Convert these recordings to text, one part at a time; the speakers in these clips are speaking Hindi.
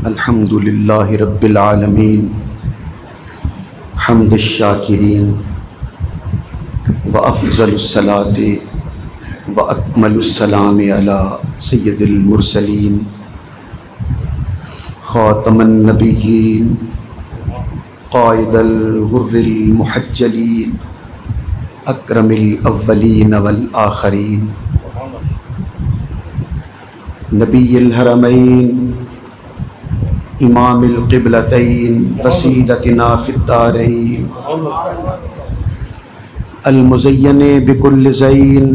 अल्हम्दुलिल्लाहि रब्बिल आलमीन हम्द शाकिरीन व अफ़ज़लुस सलाति व अकमलुस सलाम अला सय्यदिल मुरसलीन ख़ातमन नबिय्यीन क़ाइदल गुर्रिल मुहज्जलीन अकरमिल अव्वलीन वल आखरीन नबिय्यिल हरमैन इमामिल क़िबलतैन वसीलतिना फ़िद्दारैन अल मुज़य्यने बिकुल्लि ज़ैन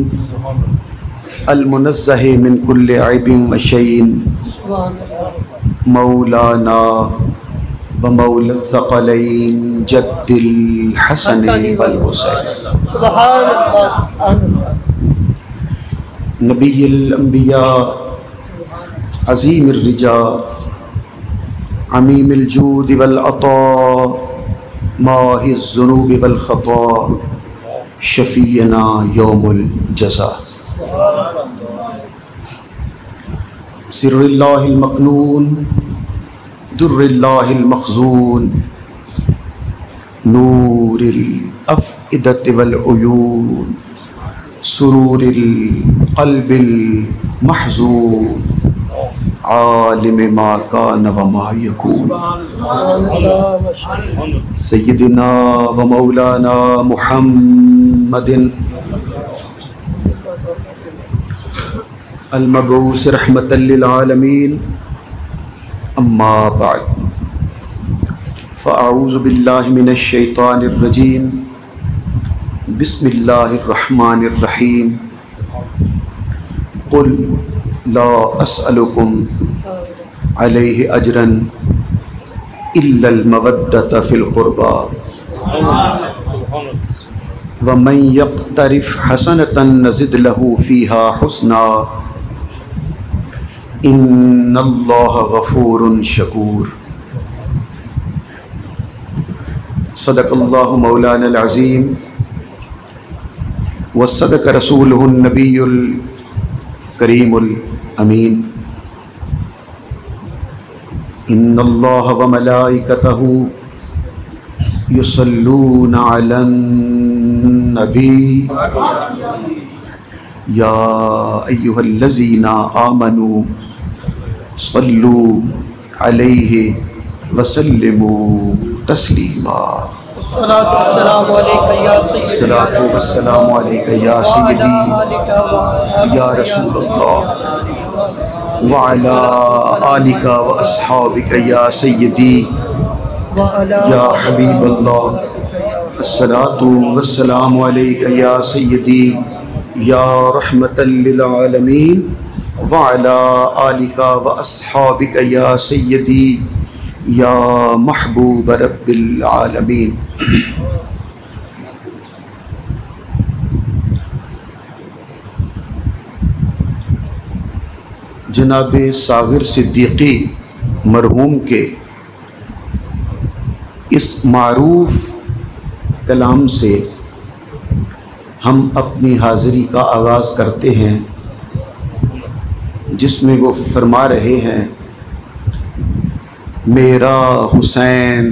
अल मुनज़्ज़हे मिन कुल्लि ऐबिन व शैन मौलाना व मौला ज़क़लैन जद्दिल हसन वल हुसैन नबिय्युल अंबिया अज़ीमिर रिजा अमीमिल जूद वल अता माहिज़ ज़ुनूब वल ख़ता शफ़ीअना यौमुल जज़ा सिर्रिल्लाहिल मकनून दुर्रिल्लाहिल मख़ज़ून नूरिल अफ़इदति वल उयून सुरूरिल क़ल्बिल महज़ून आलिम मा कान व मा यकून सय्यदना व मौलाना मुहम्मदिन अल मबऊस रहमतल लिल आलमीन अम्मा बअद फ़अऊज़ु बिल्लाहि मिनश शैतानिर रजीम बिस्मिल्लाहिर रहमानिर रहीम क़ुल ला अस्अलुकुम अलैहि अजरन इल्लल मवद्दत फिल क़ुरबा व मन यक़्तरिफ़ हसनतन नज़िद लहू फ़ीहा हुस्ना इन्नल्लाह गफ़ूरुन शकूर सदक़ल्लाहु मौलानल अज़ीम व सदक़ रसूलुहुन नबियुल करीमुल अमीन इन्नल्लाह व मलाइकतहु युसल्लूना अलन नबी या अय्युहल्लज़ीना आमनू सल्लू अलैहि व सल्लिमू तस्लीमा अस्सलातु वस्सलामु अलैका या सय्यदी या रसूलल्लाह व अला आलिका व अस्हाबिका या सय्यदी या हबीबल्लाह अस्सलातु वस्सलामु अलैका या सय्यदी या रहमतल लिल आलमीन व अला आलिका व अस्हाबिका या सय्यदी या महबूब रब्बिल आलमीन। जनाब सागिर सिद्दीकी मरहूम के इस मारूफ कलाम से हम अपनी हाज़िरी का आगाज़ करते हैं, जिसमें वो फरमा रहे हैं मेरा हुसैन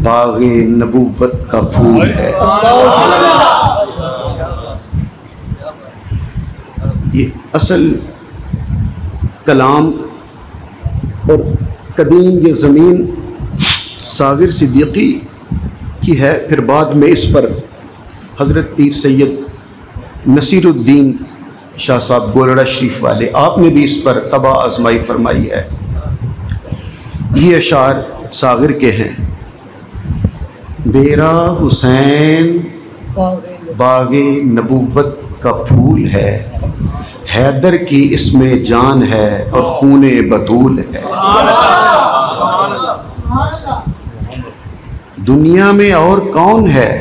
बाग़े नबुव्वत का फूल है। ये असल कलाम और कदीम ये ज़मीन सागिर सिद्दीकी की है। फिर बाद में इस पर हज़रत पीर सैयद नसीरुद्दीन शाह साहब गोलड़ा शरीफ वाले आपने भी इस पर तबा आज़माई फरमाई है। ये अशार सागिर के हैं। मेरा हुसैन बाग़े नबुव्वत का फूल है, हैदर की इसमें जान है और खूने बतूल है। दुनिया में और कौन है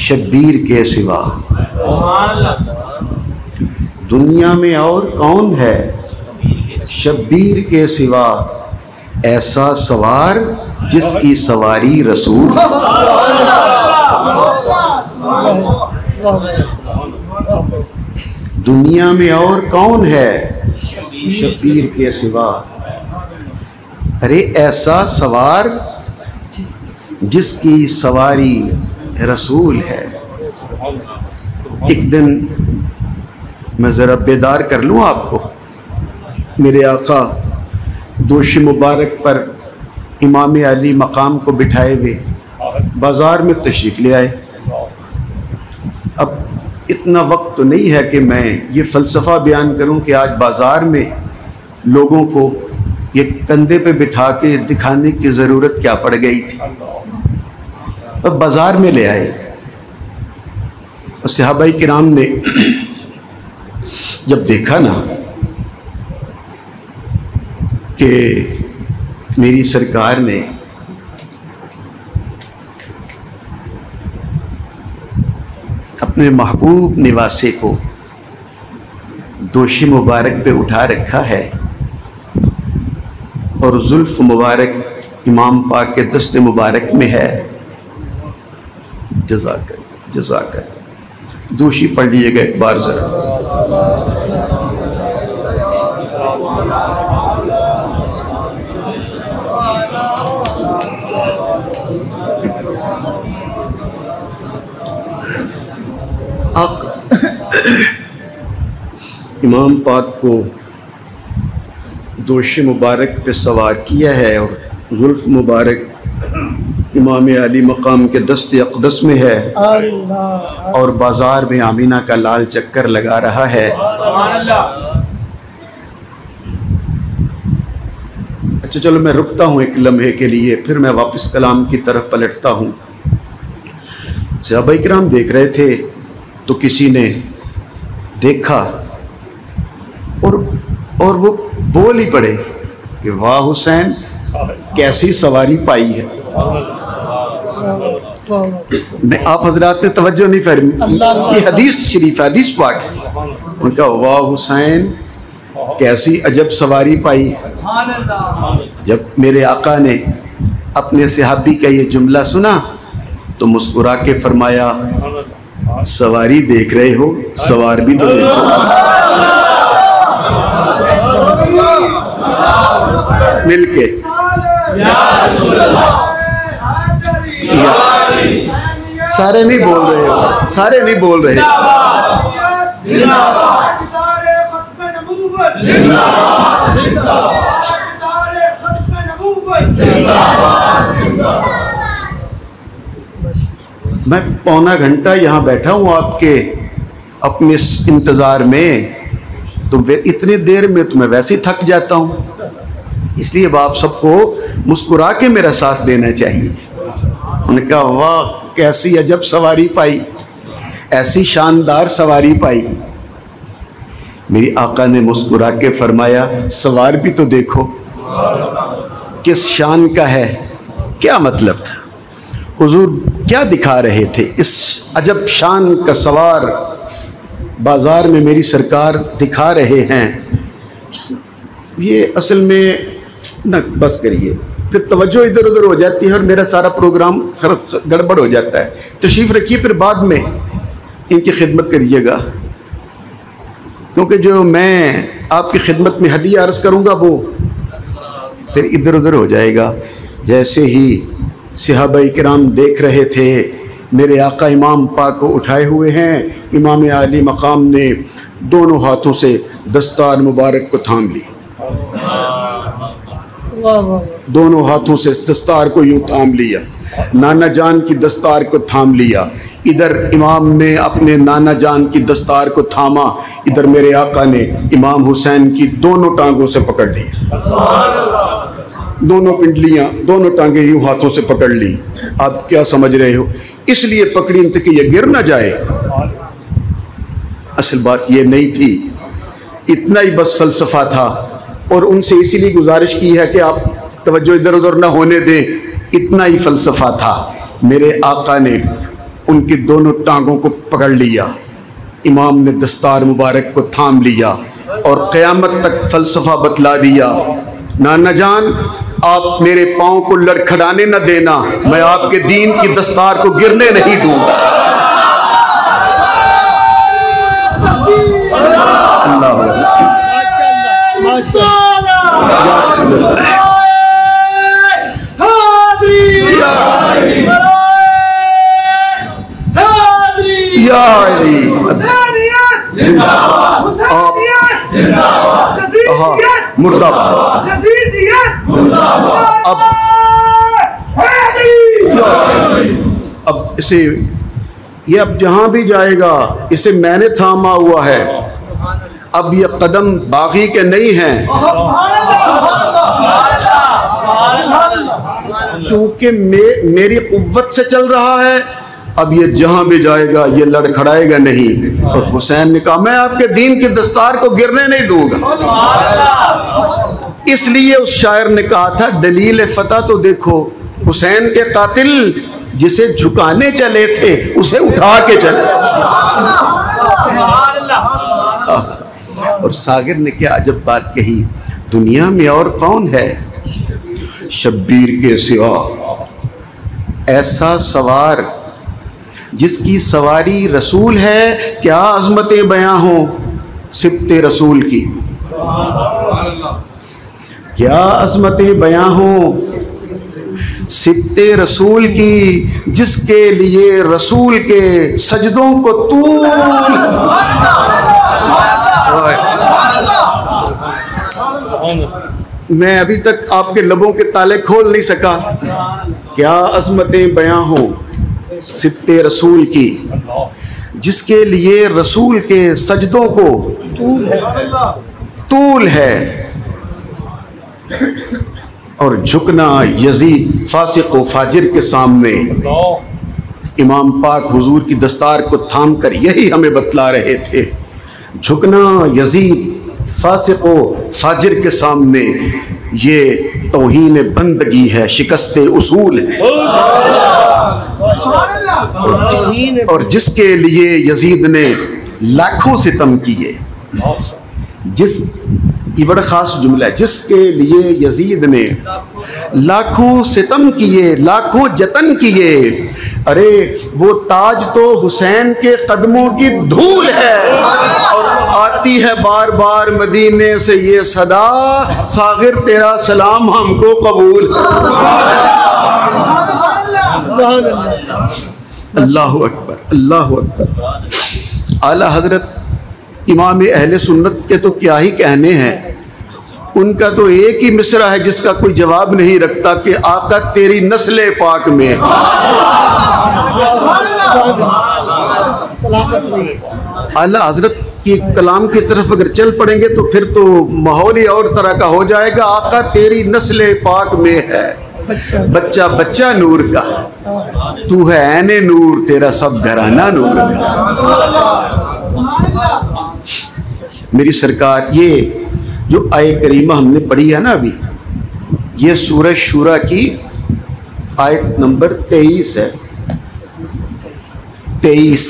शब्बीर के सिवा, दुनिया में और कौन है शब्बीर के सिवा, ऐसा सवार जिसकी सवारी रसूल। दुनिया में और कौन है शब्बीर के सिवा, अरे ऐसा सवार जिसकी सवारी रसूल है। एक दिन मैं ज़रा बेदार कर लूँ आपको। मेरे आका दोशी मुबारक पर इमाम अली मकाम को बिठाए हुए बाज़ार में तशरीफ़ ले आए। अब इतना वक्त तो नहीं है कि मैं ये फ़लसफ़ा बयान करूं कि आज बाज़ार में लोगों को ये कंधे पे बिठा के दिखाने की ज़रूरत क्या पड़ गई थी। अब बाज़ार में ले आए और सहाबाई किराम ने जब देखा ना कि मेरी सरकार ने अपने महबूब निवासे को दोशी मुबारक पे उठा रखा है और जुल्फ मुबारक इमाम पाक के दस्ते मुबारक में है, जज़ाकर जज़ाकर दोशी पढ़ लीजिएगा एक बार ज़रा। इमाम पाक को दोशी मुबारक पे सवार किया है और जुल्फ मुबारक इमाम अली मकाम के दस्ते अक़दस में है और बाज़ार में आमीना का लाल चक्कर लगा रहा है। अच्छा चलो मैं रुकता हूँ एक लम्हे के लिए, फिर मैं वापस कलाम की तरफ पलटता हूँ। सहाबाए किराम देख रहे थे तो किसी ने देखा और वो बोल ही पड़े कि वाह हुसैन कैसी सवारी पाई है। मैं आप हजरात ने तवज्जो नहीं फरमाई, ये हदीस शरीफ हदीस पाक है। उनका वाह हुसैन कैसी अजब सवारी पाई। जब मेरे आका ने अपने सहाबी का ये जुमला सुना तो मुस्कुरा के फरमाया, सवारी देख रहे हो, सवार भी तो देखो। मिलके सारे नहीं बोल रहे हो, सारे नहीं बोल रहे। मैं पौना घंटा यहाँ बैठा हूँ आपके अपने इंतज़ार में, तो इतनी देर में तो मैं वैसे ही थक जाता हूँ। इसलिए अब आप सबको मुस्कुरा के मेरा साथ देना चाहिए। उन्होंने कहा वाह कैसी अजब सवारी पाई, ऐसी शानदार सवारी पाई। मेरी आका ने मुस्कुरा के फरमाया, सवार भी तो देखो किस शान का है। क्या मतलब था, हुजूर क्या दिखा रहे थे? इस अजब शान का सवार बाज़ार में मेरी सरकार दिखा रहे हैं। ये असल में न बस करिए, फिर तवज्जो इधर उधर हो जाती है और मेरा सारा प्रोग्राम गड़बड़ हो जाता है। तशरीफ़ रखिए, फिर बाद में इनकी खिदमत करिएगा, क्योंकि जो मैं आपकी खिदमत में हदिया अर्ज़ करूँगा वो फिर इधर उधर हो जाएगा। जैसे ही सहाबाए किराम देख रहे थे मेरे आका इमाम पाक को उठाए हुए हैं, इमाम अली मकाम ने दोनों हाथों से दस्तार मुबारक को थाम ली। दोनों हाथों से दस्तार को यूं थाम लिया, नाना जान की दस्तार को थाम लिया। इधर इमाम ने अपने नाना जान की दस्तार को थामा, इधर मेरे आका ने इमाम हुसैन की दोनों टांगों से पकड़ ली। दोनों पिंडलियां, दोनों टांगे यूं हाथों से पकड़ ली। आप क्या समझ रहे हो? इसलिए पकड़ी इन कि ये गिर ना जाए। असल बात ये नहीं थी, इतना ही बस फलसफा था। और उनसे इसीलिए गुजारिश की है कि आप तवज्जो इधर उधर ना होने दें, इतना ही फलसफा था। मेरे आका ने उनकी दोनों टांगों को पकड़ लिया, इमाम ने दस्तार मुबारक को थाम लिया और क़यामत तक फलसफा बतला दिया। नाना जान आप मेरे पाँव को लड़खड़ाने न देना, मैं आपके दीन की दस्तार को गिरने नहीं दूंगा। अल्लाह मुर्दाबाद। अब इसे ये अब जहां भी जाएगा इसे मैंने थामा हुआ है। अब ये कदम बागी के नहीं हैं, चूंकि मेरी कुव्वत से चल रहा है। अब ये जहां भी जाएगा ये लड़खड़ाएगा नहीं। और हुसैन ने कहा मैं आपके दीन की दस्तार को गिरने नहीं दूंगा। इसलिए उस शायर ने कहा था दलील फतह तो देखो, हुसैन के कातिल जिसे झुकाने चले थे उसे उठा के चले। और सागिर ने क्या अजब बात कही, दुनिया में और कौन है शब्बीर के सिवा ऐसा सवार जिसकी सवारी रसूल है। क्या अज़मतें बयां हो सिब्ते रसूल की, क्या अज़मतें बयां हो सिब्ते रसूल की, जिसके लिए रसूल के सजदों को तूल। मैं अभी तक आपके लबों के ताले खोल नहीं सका। क्या अज़मतें बयां हो सिब्ते रसूल की, जिसके लिए रसूल के सजदों को तूल है। और झुकना यजीद फासिक व फाजिर के सामने। इमाम पाक हुजूर की दस्तार को थाम कर यही हमें बतला रहे थे, झुकना यजीद फासिक व फाजिर के सामने ये तौहीन बंदगी है, शिकस्ते उसूल है। और जिसके लिए यजीद ने लाखों सितम किए, ये बड़ा खास जुमला है, जिसके लिए यजीद ने लाखों सितम किए, लाखों जतन किए। अरे वो ताज तो हुसैन के कदमों की धूल है। और आती है बार बार मदीने से ये सदा, सागिर तेरा सलाम हमको कबूल। अल्लाहु अकबर, अल्लाहु अकबर। आला हजरत इमाम अहले सुन्नत के तो क्या ही कहने हैं, उनका तो एक ही मिसरा है जिसका कोई जवाब नहीं रखता कि आका तेरी नस्ले पाक में। आला हजरत की कलाम की तरफ अगर चल पड़ेंगे तो फिर तो माहौल ही और तरह का हो जाएगा। आका तेरी नस्ले पाक में है, बच्चा बच्चा नूर का, तू है ऐने नूर, तेरा सब घराना नूर का। मेरी सरकार ये जो आय करीमा हमने पढ़ी है ना अभी, ये सूरह शूरा की आयत नंबर 23 है, 23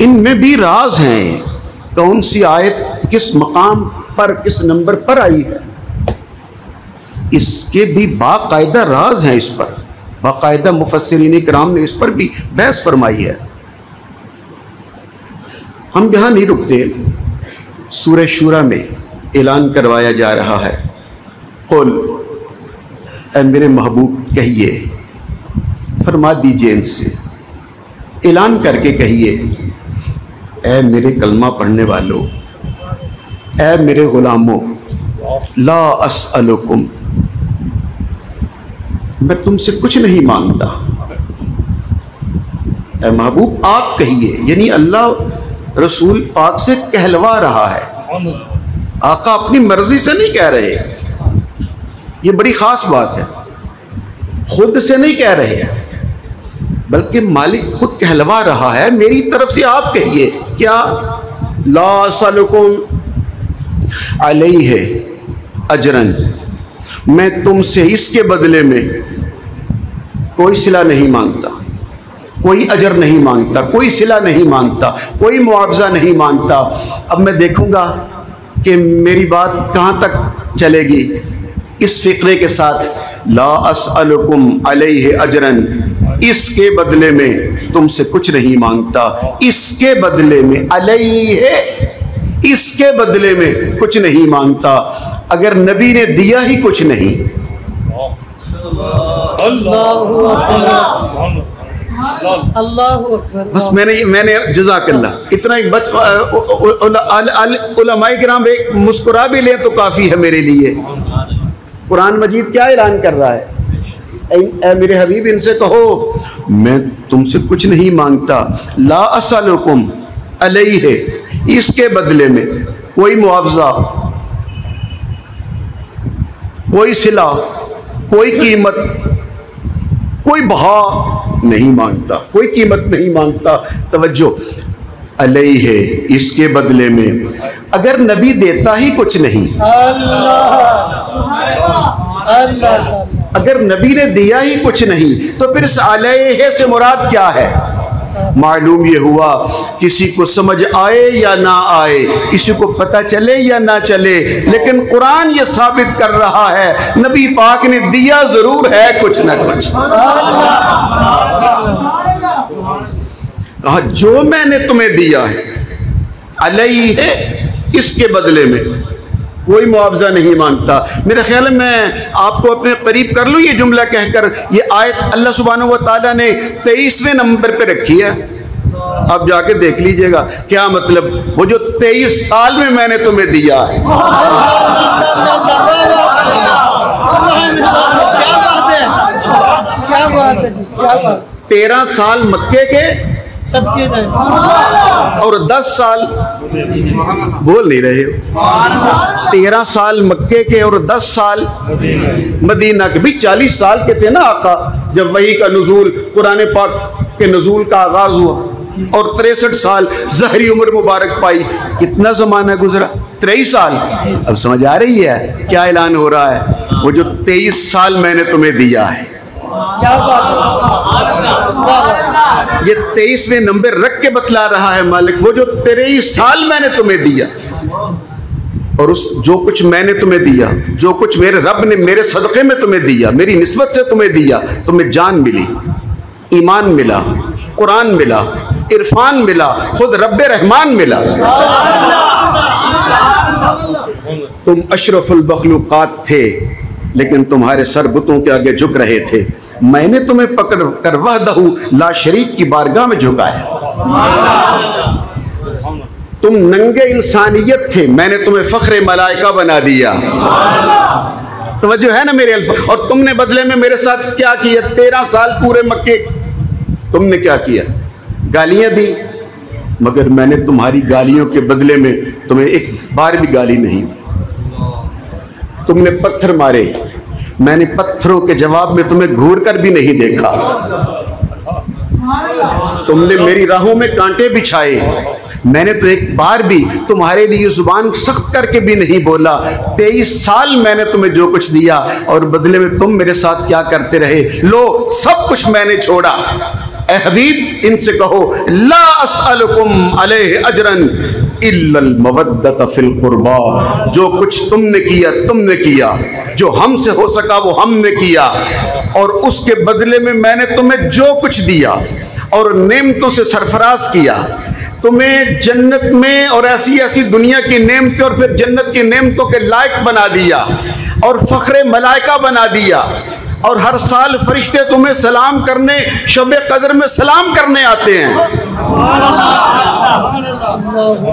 इनमें भी राज हैं। कौन सी आयत किस मकाम पर किस नंबर पर आई है, इसके भी बाकायदा राज हैं। इस पर बाकायदा मुफस्सिरीन किराम ने इस पर भी बहस फरमाई है। हम यहाँ नहीं रुकते, सूरह शूरा में ऐलान करवाया जा रहा है, कुल ऐ मेरे महबूब कहिए, फरमा दीजिए इनसे, ऐलान करके कहिए, ऐ मेरे कलमा पढ़ने वालों, ऐ मेरे गुलामों, ला अस्अलुकुम, मैं तुमसे कुछ नहीं मांगता। ऐ महबूब आप कहिए, यानी अल्लाह रसूल पाक से कहलवा रहा है। आका अपनी मर्जी से नहीं कह रहे, ये बड़ी खास बात है, खुद से नहीं कह रहे, बल्कि मालिक खुद कहलवा रहा है, मेरी तरफ से आप कहिए। क्या? ला असलुकुम अलैहि अजरन, मैं तुमसे इसके बदले में कोई सिला नहीं मांगता, कोई अजर नहीं मांगता, कोई सिला नहीं मांगता, कोई मुआवजा नहीं मांगता। अब मैं देखूंगा कि मेरी बात कहाँ तक चलेगी। इस फिक्रे के साथ, ला अस्अलुकुम अलैहि अजरन, इसके बदले में तुमसे कुछ नहीं मांगता, इसके बदले में, अलैहि, इसके बदले में कुछ नहीं मांगता। अगर नबी ने दिया ही कुछ नहीं, अल्लाहु अकबर। बस मैंने जज़ाकल्लाह इतना ही बच उलमाए किराम एक मुस्कुरा भी लें तो काफ़ी है मेरे लिए। कुरान मजीद क्या ऐलान कर रहा है? ऐ मेरे हबीब इनसे कहो मैं तुमसे कुछ नहीं मांगता, ला असअलुकुम अलैहि, इसके बदले में कोई मुआवजा, कोई सिला, कोई कीमत, कोई बहा नहीं मांगता, कोई कीमत नहीं मांगता। तवज्जो, अलैहि, इसके बदले में। अगर नबी देता ही कुछ नहीं, अगर नबी ने दिया ही कुछ नहीं, तो फिर इस अलैहि से मुराद क्या है? मालूम ये हुआ किसी को समझ आए या ना आए, किसी को पता चले या ना चले, लेकिन कुरान ये साबित कर रहा है नबी पाक ने दिया जरूर है कुछ ना कुछ। कहा जो मैंने तुम्हें दिया है अलैहि है, इसके बदले में कोई मुआवजा नहीं मांगता। मेरे ख्याल में मैं आपको अपने करीब कर लूँ ये जुमला कहकर। ये आयत अल्लाह सुब्हानहू व तआला ने 23वें नंबर पे रखी है, आप जाके देख लीजिएगा क्या मतलब। वो जो 23 साल में मैंने तुम्हें दिया है, क्या बात है, क्या बात। 13 साल मक्के के सबके और 10 साल, बोल नहीं रहे हो, 13 साल मक्के के और 10 साल मदीना के। भी 40 साल के थे ना आका जब वही का नुज़ूल, कुरान पाक के नुज़ूल का आगाज हुआ, और 63 साल ज़हरी उम्र मुबारक पाई। कितना ज़माना गुजरा? 23 साल। अब समझ आ रही है क्या ऐलान हो रहा है? वो जो 23 साल मैंने तुम्हें दिया है, क्या बात। ये 23वें नंबर रख के बतला रहा है मालिक, वो जो 23 साल मैंने तुम्हें दिया, और उस जो कुछ मैंने तुम्हें दिया, जो कुछ मेरे रब ने मेरे सदक़े में तुम्हें दिया, मेरी निस्बत से तुम्हें दिया, तुम्हें जान मिली, ईमान मिला, कुरान मिला, इरफान मिला, खुद रब्बे रहमान मिला। तुम अशरफुल मखलूक़ात थे, लेकिन तुम्हारे सर बुतों के आगे झुक रहे थे। मैंने तुम्हें पकड़ कर वहदहू ला शरीक की बारगाह में झुकाया। तुम नंगे इंसानियत थे, मैंने तुम्हें फख्रे मलाइका बना दिया। तवज्जो है ना मेरे अल्फाज। और तुमने बदले में मेरे साथ क्या किया? 13 साल पूरे मक्के तुमने क्या किया? गालियां दी, मगर मैंने तुम्हारी गालियों के बदले में तुम्हें एक बार भी गाली नहीं दी। तुमने पत्थर मारे, मैंने पत्थरों के जवाब में तुम्हें घूर कर भी नहीं देखा। तुमने मेरी राहों में कांटे बिछाए, मैंने तो एक बार भी तुम्हारे लिए जुबान सख्त करके भी नहीं बोला। 23 साल मैंने तुम्हें जो कुछ दिया, और बदले में तुम मेरे साथ क्या करते रहे? लो सब कुछ मैंने छोड़ा। ए हबीब इनसे कहो ला अस्अलुकुम अलैहि अजरन इल्लल मवद्दत फिल कुर्बा। जो कुछ तुमने किया, जो हमसे हो सका वो हमने किया, और उसके बदले में मैंने तुम्हें जो कुछ दिया और नेमतों से सरफराज किया, तुम्हें जन्नत में और ऐसी ऐसी दुनिया की नेमतें और फिर जन्नत की नेमतों के लायक बना दिया, और फख्रे मलाइका बना दिया, और हर साल फरिश्ते तुम्हें सलाम करने, शब कदर में सलाम करने आते हैं।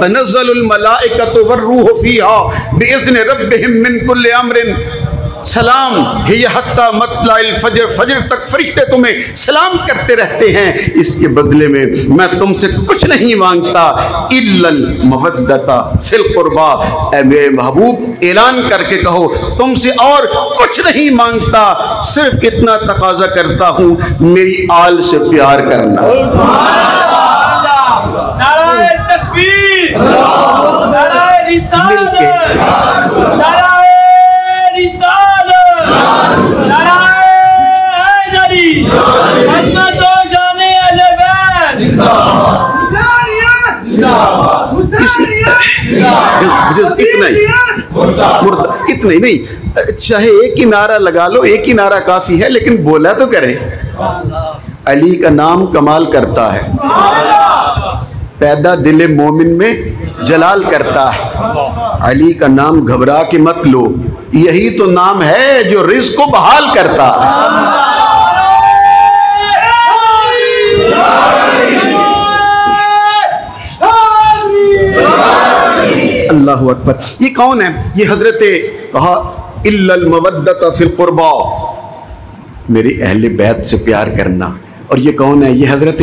तनज़्ज़लुल मलाइकतु वर्रूहु फ़ीहा बिइज़्नि रब्बिहिम मिन कुल्लि अम्रिन सलाम हिय हत्ता मतलाइल फजर। फजर तक फरिश्ते तुम्हें सलाम करते रहते हैं। इसके बदले में मैं तुमसे कुछ नहीं मांगता, इल्लल मवद्दता फिल कुर्बा। ऐ मेरे महबूब ऐलान करके कहो तुमसे और कुछ नहीं मांगता, सिर्फ इतना तकाजा करता हूँ मेरी आल से प्यार करना। नाराए तकबीर, नाराए रिसालत, नाराए रिसालत, नाराए हैदरी, अज़मत व शान अहले बैत। इतना ही नहीं, चाहे एक ही नारा लगा लो, एक ही नारा काफी है, लेकिन बोला तो करें। अली का नाम कमाल करता है, पैदा दिले मोमिन में जलाल करता है। अली का नाम घबरा के मत लो, यही तो नाम है जो रिज़्क़ को बहाल करता है। अल्लाह अकबर। ये कौन है? ये हजरत कहा इल्लल मवद्दत फिल कुर्बा, मेरे अहले बैत से प्यार करना। और ये कौन है? ये हजरत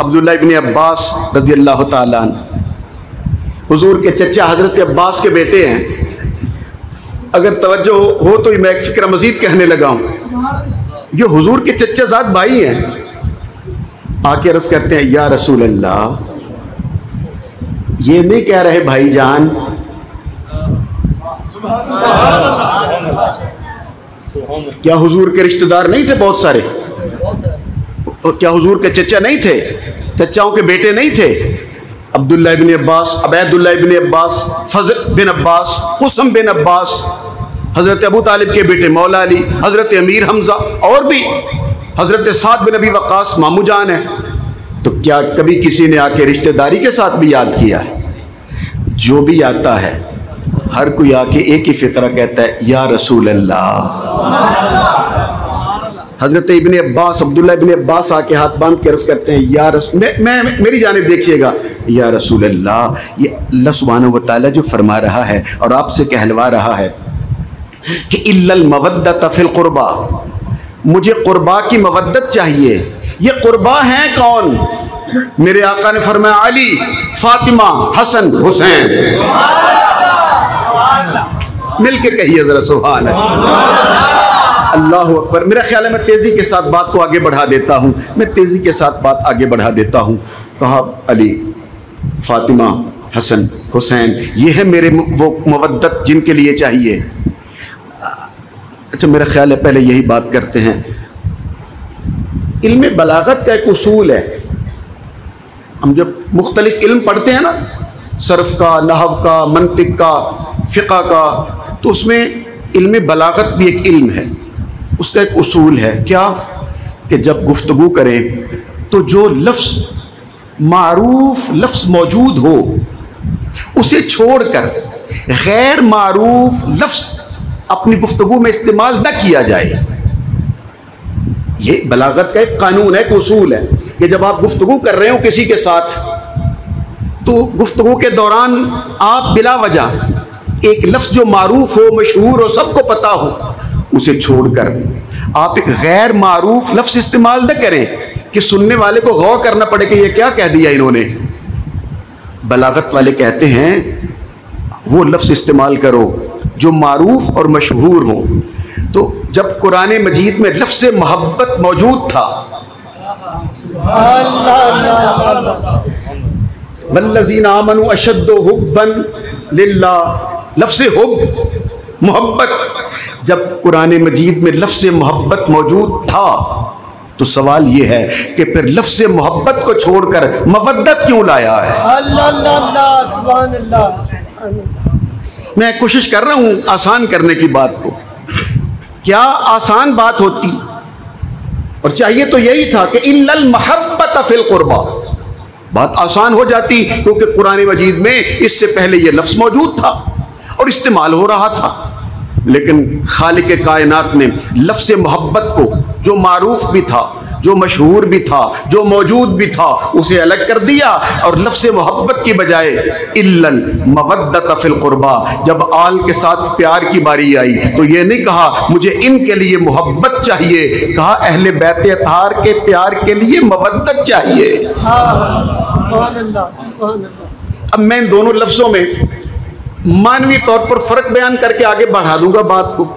अब्दुल्लाह इब्न अब्बास रज़ी अल्लाह ताला अन्हु, हुजूर के चचा हजरत अब्बास के बेटे हैं। अगर तवज्जो हो तो मैं एक फिक्र मजीद कहने लगा हूँ। ये हुजूर के चचा ज़ात भाई हैं। आके अर्ज़ करते हैं या रसूल अल्लाह, ये नहीं कह रहे भाईजान, क्या हुजूर के रिश्तेदार नहीं थे बहुत सारे? क्या हुजूर के चचा नहीं थे? चचाओं के बेटे नहीं थे? अब्दुल्लाह इब्न अब्बास, अबैदुल्लाह इब्न अब्बास, फज़ल बिन अब्बास, कुसम बिन अब्बास, हज़रत अबू तालिब के बेटे मौला अली, हज़रत अमीर हमज़ा, और भी हज़रत साद बिन अबी वक़ास मामू जान है। तो क्या कभी किसी ने आके रिश्तेदारी के साथ भी याद किया है? जो भी आता है हर कोई आके एक ही फ़िक्रा कहता है या रसूल अल्लाह। हज़रत इब्न अब्बास, अब्दुल्लाह इब्न अब्बास आके हाथ बांध के अर्ज़ करते हैं या रसूल, मैं मेरी जानिब देखिएगा, या रसूल अल्लाह। ये अल्लाह सुब्हानहू व तआला जो फरमा रहा है और आपसे कहलवा रहा है कि इल्लल मवद्दत फिल कुर्बा, मुझे कुर्बा की मवद्दत चाहिए। ये कुर्बा है कौन? मेरे आका ने फरमाया अली, फातिमा, हसन, हुसैन। मिल के कहिए जरा सुभान अल्लाह अकबर। मेरा ख्याल है मैं तेज़ी के साथ बात को आगे बढ़ा देता हूँ, मैं तेज़ी के साथ बात आगे बढ़ा देता हूँ। कहा अली, फातिमा, हसन, हुसैन, ये है मेरे वो मवद्दत जिनके लिए चाहिए। अच्छा, मेरा ख्याल है पहले यही बात करते हैं। इल्म बलागत का एक उसूल है। हम जब मुख्तलिफ इल्म पढ़ते हैं ना, सर्फ का, नहव का, मंतिक का, फ़िक़्ह का, तो उसमें इल्म बलागत भी एक इल्म है। उसका एक उसूल है क्या कि जब गुफ्तगू करें तो जो लफ्ज़ मारूफ लफ्ज़ मौजूद हो उसे छोड़कर गैर मारूफ लफ्ज़ अपनी गुफ्तगू में इस्तेमाल न किया जाए। ये बलागत का एक कानून है, एक उसूल है कि जब आप गुफ्तगू कर रहे हो किसी के साथ, तो गुफ्तगू के दौरान आप बिला वजह एक लफ्ज़ जो मारूफ हो, मशहूर हो, सबको पता हो, उसे छोड़कर आप एक गैर मारूफ लफ्ज़ इस्तेमाल न करें कि सुनने वाले को गौर करना पड़े कि ये क्या कह दिया इन्होंने। बलागत वाले कहते हैं वो लफ्ज़ इस्तेमाल करो जो मारूफ और मशहूर हो। तो जब कुरान मजीद में लफ्ज़ मोहब्बत मौजूद था, वल्लज़ीना आमनू अशद्दु हुब्बन लिल्लाह, लफ्ज़ हुब, मोहब्बत, जब कुरान मजीद में लफ्ज़ मोहब्बत मौजूद था तो सवाल ये है कि फिर लफ्ज़ मोहब्बत को छोड़कर मवद्दत क्यों लाया है? मैं कोशिश कर रहा हूँ आसान करने की बात को। क्या आसान बात होती और चाहिए तो यही था कि इल्लल महब्बत फिल कुर्बा, बात आसान हो जाती, क्योंकि कुरान मजीद में इससे पहले ये लफ्ज़ मौजूद था और इस्तेमाल हो रहा था। लेकिन खालिक कायनात ने लफ्ज़ मोहब्बत को, जो मारूफ भी था, जो मशहूर भी था, जो मौजूद भी था, उसे अलग कर दिया और लफ्ज़ मोहब्बत की बजाय इल्लल मवद्दत फिल कुर्बा, जब आल के साथ प्यार की बारी आई तो ये नहीं कहा मुझे इनके लिए मोहब्बत चाहिए, कहा अहले बैत अताहर के प्यार के लिए मवद्दत चाहिए। अब मैं इन दोनों लफ्ज़ों में मानवी तौर पर फ़र्क बयान करके आगे बढ़ा दूंगा बात को।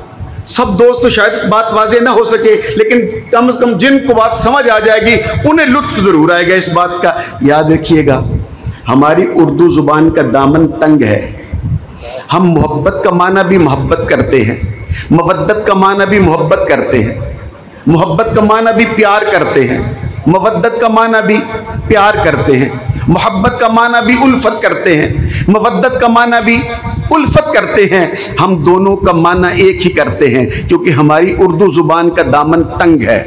सब दोस्त तो शायद बात वाज़े ना हो सके, लेकिन कम से कम जिनको बात समझ आ जाएगी उन्हें लुत्फ़ ज़रूर आएगा इस बात का। याद रखिएगा, हमारी उर्दू ज़ुबान का दामन तंग है। हम मोहब्बत का माना भी मोहब्बत करते हैं, मवद्दत का माना भी मोहब्बत करते हैं, मोहब्बत का माना भी प्यार करते हैं, मवद्दत का माना भी प्यार करते हैं, मोहब्बत का माना भी उल्फत करते हैं, मवद्दत का माना भी उल्फत करते हैं। हम दोनों का माना एक ही करते हैं, क्योंकि हमारी उर्दू ज़ुबान का दामन तंग है।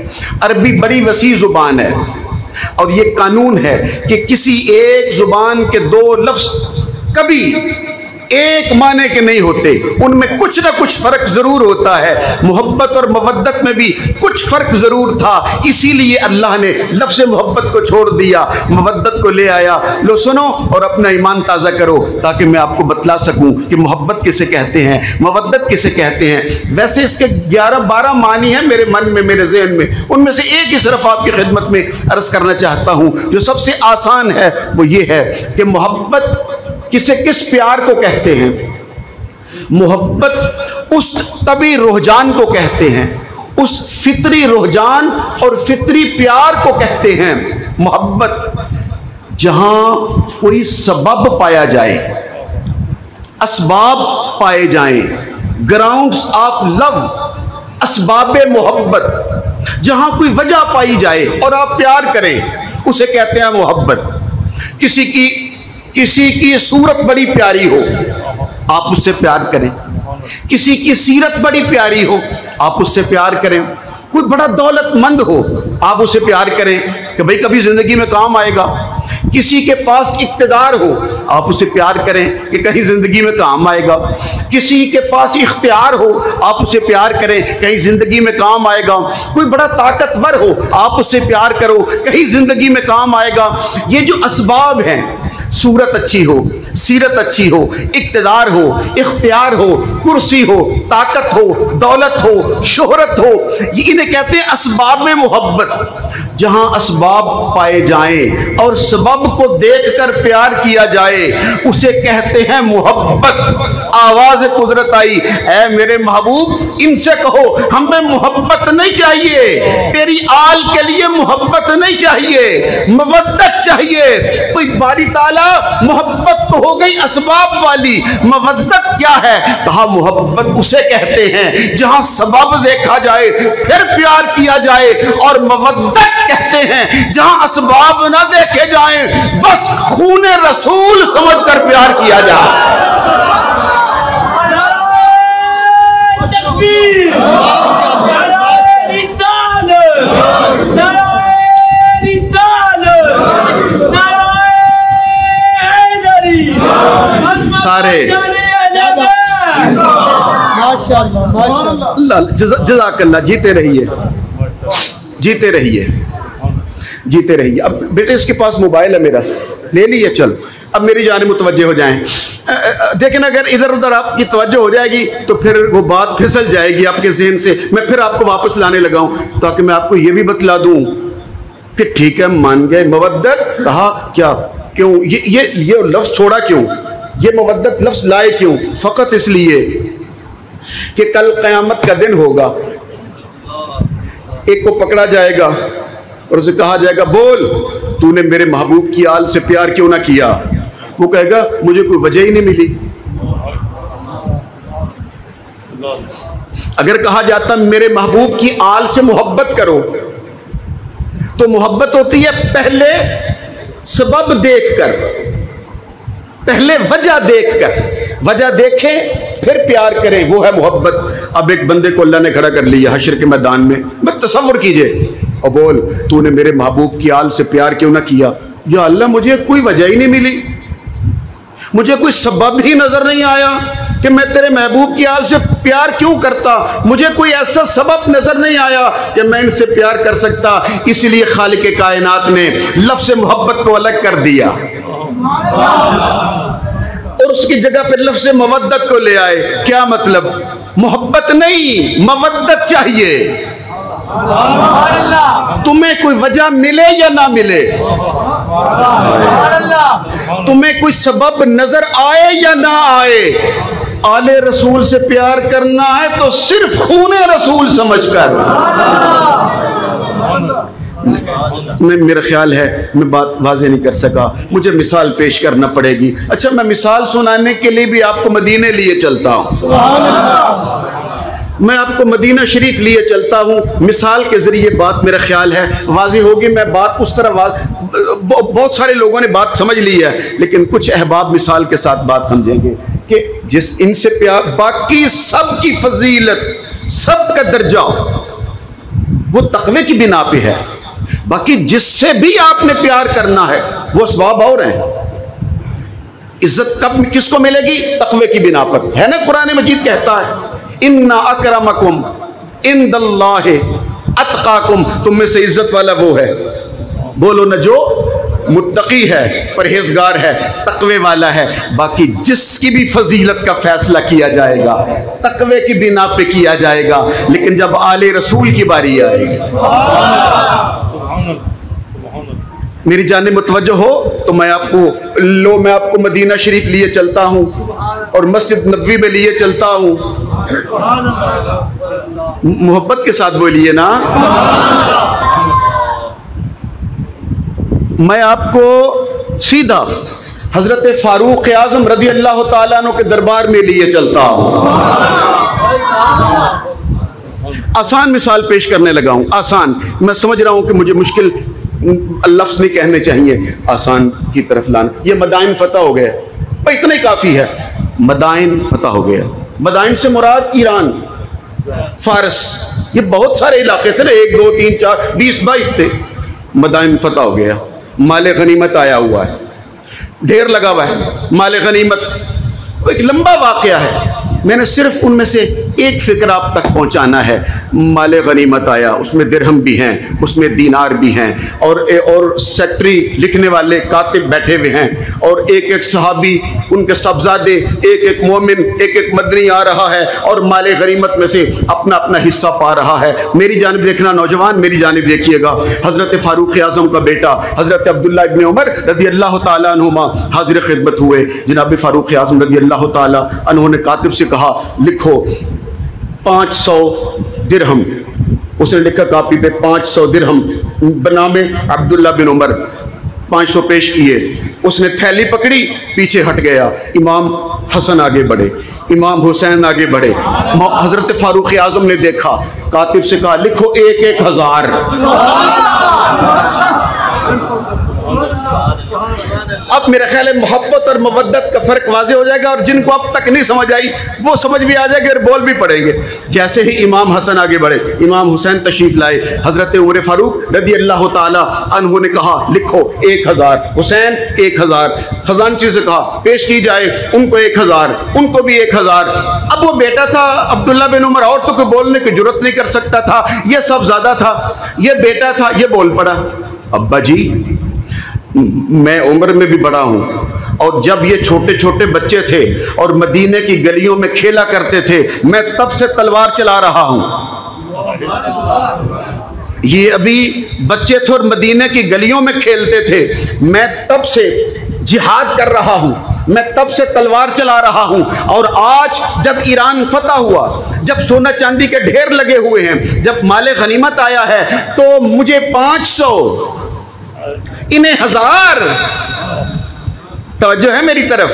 अरबी बड़ी वसी ज़ुबान है और ये कानून है कि किसी एक ज़ुबान के दो लफ्ज़ कभी एक माने के नहीं होते, उनमें कुछ ना कुछ फर्क जरूर होता है। मोहब्बत और मवद्दत में भी कुछ फर्क जरूर था, इसीलिए अल्लाह ने लफ्ज़ मोहब्बत को छोड़ दिया, मवद्दत को ले आया। लो सुनो और अपना ईमान ताज़ा करो, ताकि मैं आपको बतला सकूं कि मोहब्बत किसे कहते हैं, मवद्दत किसे कहते हैं। वैसे इसके 11-12 मानी हैं मेरे मन में, मेरे जहन में, उनमें से एक ही सिर्फ आपकी खिदमत में अर्ज करना चाहता हूं, जो सबसे आसान है। वो ये है कि मोहब्बत किसे, किस प्यार को कहते हैं। मोहब्बत उस तभी रुझान को कहते हैं, उस फितरी रुझान और फितरी प्यार को कहते हैं। मोहब्बत जहां कोई सबब पाया जाए, असबाब पाए जाएं, ग्राउंड्स ऑफ लव, असबाबे मोहब्बत, जहां कोई वजह पाई जाए और आप प्यार करें, उसे कहते हैं मोहब्बत। किसी की सूरत बड़ी प्यारी हो, आप उससे प्यार करें। किसी की सीरत बड़ी प्यारी हो, आप उससे प्यार करें। कोई बड़ा दौलतमंद हो, आप उसे प्यार करें कि भाई कभी जिंदगी में काम आएगा। किसी के पास इख्तियार हो, आप उसे प्यार करें कि कहीं जिंदगी में काम आएगा। किसी के पास इख्तियार हो, आप उसे प्यार करें, कहीं जिंदगी में काम आएगा। कोई बड़ा ताकतवर हो, आप उससे प्यार करो, कहीं जिंदगी में काम आएगा। ये जो असबाब हैं, सूरत अच्छी हो, सीरत अच्छी हो, इख्तियार हो, इख्तियार हो, कुर्सी हो, ताकत हो, दौलत हो, शोहरत हो, ये इन्हें कहते हैं असबाब में मोहब्बत। जहां असबाब पाए जाएं और सबब को देखकर प्यार किया जाए, उसे कहते हैं मोहब्बत। आवाज कुदरत आई, ऐ मेरे महबूब इनसे कहो हमें मोहब्बत नहीं चाहिए, तेरी आल के लिए मोहब्बत नहीं चाहिए, मवद्दत चाहिए। तो बारी ताला मोहब्बत तो हो गई असबाब वाली, मवद्दत क्या है? कहा मोहब्बत उसे कहते हैं जहां सबब देखा जाए फिर प्यार किया जाए, और मवद्दत कहते हैं जहां असबाब ना देखे जाएं, बस खूने रसूल समझकर प्यार किया जाए। सारे जज़ाकल्लाह, जीते रहिए, जीते रहिए, जीते रहिए। अब बेटे इसके पास मोबाइल है मेरा, ले लिए, चलो अब मेरी जाने मुतवज्जे हो जाएं। देखें अगर इधर उधर आपकी तवज्जो हो जाएगी तो फिर वो बात फिसल जाएगी आपके जहन से। मैं फिर आपको वापस लाने लगा हूं ताकि मैं आपको ये भी बतला दूं कि ठीक है मान गए मवद्दत। कहा क्या, क्यों ये लफ्ज छोड़ा, क्यों ये मवद्दत लफ्ज लाए, क्यों? फकत इसलिए कि कल क़यामत का दिन होगा, एक को पकड़ा जाएगा और उसे कहा जाएगा बोल तूने मेरे महबूब की आल से प्यार क्यों ना किया? वो कहेगा मुझे कोई वजह ही नहीं मिली। अगर कहा जाता मेरे महबूब की आल से मोहब्बत करो, तो मोहब्बत होती है पहले सबब देखकर, पहले वजह देखकर, वजह देखें फिर प्यार करें, वो है मोहब्बत। अब एक बंदे को अल्लाह ने खड़ा कर लिया हश्र के मैदान में, मैं तसव्वुर कीजिए, और बोल तूने मेरे महबूब की आल से प्यार क्यों ना किया? या अल्लाह मुझे कोई वजह ही नहीं मिली, मुझे कोई सबब ही नजर नहीं आया कि मैं तेरे महबूब की आल से प्यार क्यों करता, मुझे कोई ऐसा सबब नजर नहीं आया कि मैं इनसे प्यार कर सकता। इसलिए खालिक कायनात ने लफ्ज़ मोहब्बत को अलग कर दिया और उसकी जगह पर लफ्ज़ मवद्दत को ले आए। क्या मतलब? मोहब्बत नहीं मवद्दत चाहिए। तुम्हें कोई वजह मिले या ना मिले, तुम्हें कोई सबब नजर आए या ना आए, आले रसूल से प्यार करना है तो सिर्फ खूने रसूल समझकर। मेरा ख्याल है मैं बात वाज़ेह नहीं कर सका, मुझे मिसाल पेश करना पड़ेगी। अच्छा, मैं मिसाल सुनाने के लिए भी आपको मदीने लिए चलता हूँ, मैं आपको मदीना शरीफ लिए चलता हूँ। मिसाल के ज़रिए बात मेरा ख्याल है वाज़ेह होगी। मैं बात उस तरह बहुत सारे लोगों ने बात समझ ली है, लेकिन कुछ अहबाब मिसाल के साथ बात समझेंगे कि जिस इनसे प्यार, बाकी सब की फजीलत, सब का दर्जा वो तक़वे की बिना पे है। बाकी जिससे भी आपने प्यार करना है वो असबाब और हैं। इज्जत कब किसको मिलेगी? तकवे की बिना पर, है ना? कुरान मजीद कहता है इन्ना अकरमकुम इंदल्लाहि अतकाकुम, तुम में से इज्जत वाला वो है, बोलो न, जो मुत्तकी है, परहेजगार है, तकवे वाला है। बाकी जिसकी भी फजीलत का फैसला किया जाएगा तकवे की बिना पे किया जाएगा, लेकिन जब आले रसूल की बारी आएगी, मेरी जाने मुतवज्जो हो तो मैं आपको मदीना शरीफ लिए चलता हूँ और मस्जिद नबवी में लिए चलता हूँ। मोहब्बत के साथ बोलिए ना। मैं आपको सीधा हजरत फारूक आजम रदी अल्लाह ताला अन्हु के दरबार में लिए चलता हूँ। आसान मिसाल पेश करने लगा हूँ, आसान। मैं समझ रहा हूँ कि मुझे मुश्किल लफ्ज़ नहीं कहने चाहिए, आसान की तरफ लाना। ये मदाइन फतह हो गया, भाई इतना ही काफ़ी है। मदाइन फतह हो गया। मदाइन से मुराद ईरान, फारस, ये बहुत सारे इलाके थे ना, 1 2 3 4 20 22 थे। मदाइन फतह हो गया। माले गनीमत आया हुआ है, ढेर लगा हुआ है माले गनीमत। एक लंबा वाक़या है, मैंने सिर्फ उनमें से एक फ़िक्र आप तक पहुंचाना है। माले गनीमत आया, उसमें दिरहम भी हैं, उसमें दीनार भी हैं, और सेक्रेटरी लिखने वाले कातिब बैठे हुए हैं, और एक एक सहाबी, उनके सबजादे, एक एक मोमिन, एक एक मदनी आ रहा है और माले गनीमत में से अपना अपना हिस्सा पा रहा है। मेरी जानिब देखना नौजवान, मेरी जानिब देखिएगा। हज़रत फ़ारूक आज़म का बेटा हज़रत अब्दुल्ला इब्न उमर रज़ी अल्लाह ताला अन्हुमा हाज़िर खिदमत हुए। जनाब फ़ारूक आज़म रज़ी अल्लाह ताला अन्हु ने कातिब से कहा, लिखो 500 दिरहम। उसने लिखा कापी पे 500 दिरहम बनामे अब्दुल्ला बिन उमर। 500 पेश किए। उसने थैली पकड़ी, पीछे हट गया। इमाम हसन आगे बढ़े, इमाम हुसैन आगे बढ़े। हजरत फारूक आजम ने देखा, कातिब से कहा, लिखो 1-1000। अब मेरा ख्याल है मोहब्बत और मवद्दत का फ़र्क वाज़े हो जाएगा, और जिनको अब तक नहीं समझ आई वो समझ भी आ जाएगी और बोल भी पड़ेंगे। जैसे ही इमाम हसन आगे बढ़े, इमाम हुसैन तशरीफ़ लाए। हज़रत उमर फ़ारूक रज़ी अल्लाह ताला अन्हु ने कहा, लिखो 1000। हुसैन 1000। खजानची से कहा, पेश की जाए। उनको 1000, उनको भी 1000। अब वो बेटा था अब्दुल्ला बिन उमर, और तो कोई बोलने की जरूरत नहीं कर सकता था, ये सब ज़्यादा था। ये बेटा था, ये बोल पड़ा, अब्बा जी मैं उम्र में भी बड़ा हूँ, और जब ये छोटे छोटे बच्चे थे और मदीने की गलियों में खेला करते थे, मैं तब से तलवार चला रहा हूँ। ये अभी बच्चे थे और मदीने की गलियों में खेलते थे, मैं तब से जिहाद कर रहा हूँ, मैं तब से तलवार चला रहा हूँ। और आज जब ईरान फतह हुआ, जब सोना चांदी के ढेर लगे हुए हैं, जब माले गनीमत आया है, तो मुझे 500, इन्हें 1000। तवज्जो है मेरी तरफ।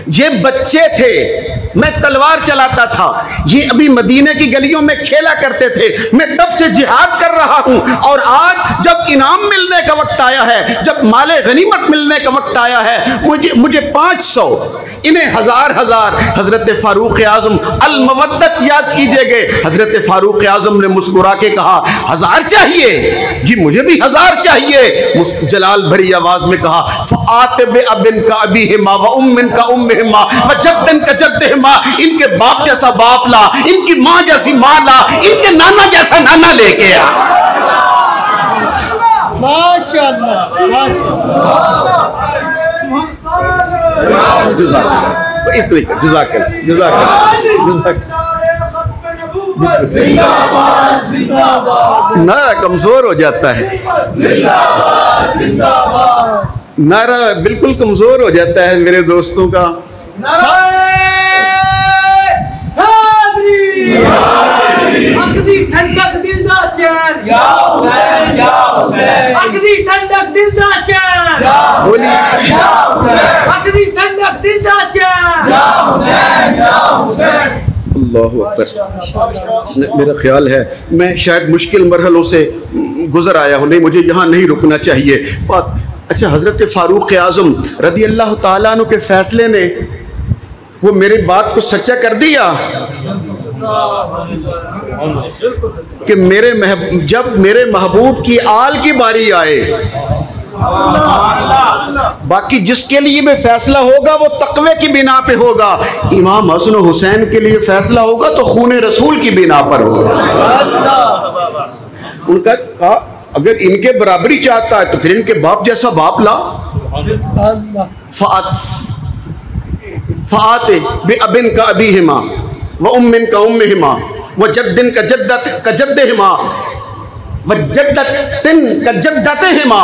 ये बच्चे थे, मैं तलवार चलाता था, ये अभी मदीने की गलियों में खेला करते थे, मैं तब से जिहाद कर रहा हूं। और आज जब इनाम मिलने का वक्त आया है, जब माले गनीमत मिलने का वक्त आया है, मुझे 500, इन्हें 1000। हजरत फारूक आजम अल मवद्दत याद कीजिएगा। हजरत फारूक आजम ने मुस्कुरा के कहा, 1000 चाहिए जी, मुझे भी 1000 चाहिए। जलाल भरी आवाज में कहा, फ़आतिब अबिन का अबीहिमा व उम्मिन का उम्मिहिमा व जद्दिन का जद्दिहिमा। इनके बाप जैसा बाप ला, इनकी माँ जैसी माँ ला, इनके नाना जैसा नाना लेके आ। माशाअल्लाह, माशाअल्लाह। नारा कमजोर हो जाता है, नारा बिल्कुल कमजोर हो जाता है मेरे दोस्तों का। ठंडक दिल दा चैन, या हुसैन या हुसैन। अखदी ठंडक दिल दा चैन, बोली, या हुसैन। अखदी ठंडक दिल दा चैन, या हुसैन या हुसैन। अल्लाहु अकबर। मेरा ख्याल है मैं शायद मुश्किल मरहलों से गुजर आया हूँ, नहीं मुझे यहाँ नहीं रुकना चाहिए। बात अच्छा, हज़रत फ़ारूक आज़म रज़ी अल्लाह ताला अन्हु के फैसले ने वो मेरी बात को सच्चा कर दिया कि जब मेरे महबूब की आल की बारी आए बाकी जिसके लिए भी फैसला होगा वो तकवे की बिना पे होगा। इमाम हसन हुसैन के लिए फैसला होगा तो खून रसूल की बिना पर होगा। उनका कहा अगर इनके बराबरी चाहता है तो फिर इनके बाप जैसा बाप ला। फ़ाते बिअबिन का अबीहिमा व उम्मिन का उम्मिहिमा व जद्दिन का जद्दिहिमा व जद्दतिन का जद्दतिहिमा।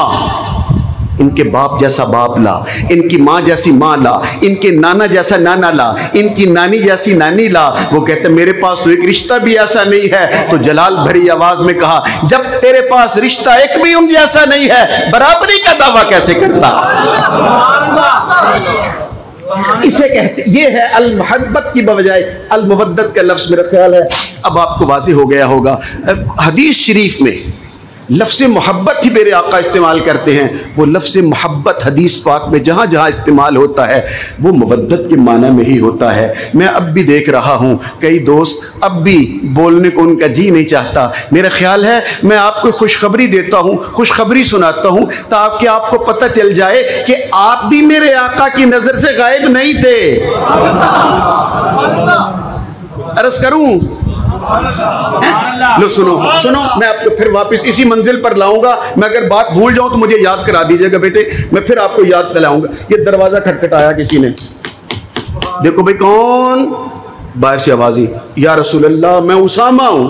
इनके बाप जैसा बाप ला, इनकी माँ जैसी माँ ला, इनके नाना जैसा नाना ला, इनकी नानी जैसी नानी ला। वो कहते मेरे पास तो एक रिश्ता भी ऐसा नहीं है। तो जलाल भरी आवाज में कहा जब तेरे पास रिश्ता एक भी उन जैसा नहीं है बराबरी का दावा कैसे करता। इसे कहते ये है अल मोहब्बत की बजाय अल मुवद्दत का लफ्ज। मेरा ख्याल है अब आपको वाज़ेह हो गया होगा। हदीस शरीफ में लफ्ज़ मोहब्बत ही मेरे आका इस्तेमाल करते हैं। वो लफ्ज़ मोहब्बत हदीस पाक में जहाँ जहाँ इस्तेमाल होता है वो मुवद्दत के माना में ही होता है। मैं अब भी देख रहा हूँ कई दोस्त अब भी बोलने को उनका जी नहीं चाहता। मेरा ख्याल है मैं आपको खुशखबरी देता हूँ, खुशखबरी सुनाता हूँ ताकि आपको पता चल जाए कि आप भी मेरे आका की नज़र से गायब नहीं थे। अर्ज़ करूँ लो सुनो सुनो, मैं आपको फिर वापस इसी मंजिल पर लाऊंगा। मैं अगर बात भूल जाऊं तो मुझे याद करा दीजिएगा बेटे, मैं फिर आपको याद दिलाऊंगा। ये दरवाजा खटखटाया किसी ने, देखो भाई कौन, बाहर से आवाज़ ही या रसूल अल्लाह मैं उसामा हूं,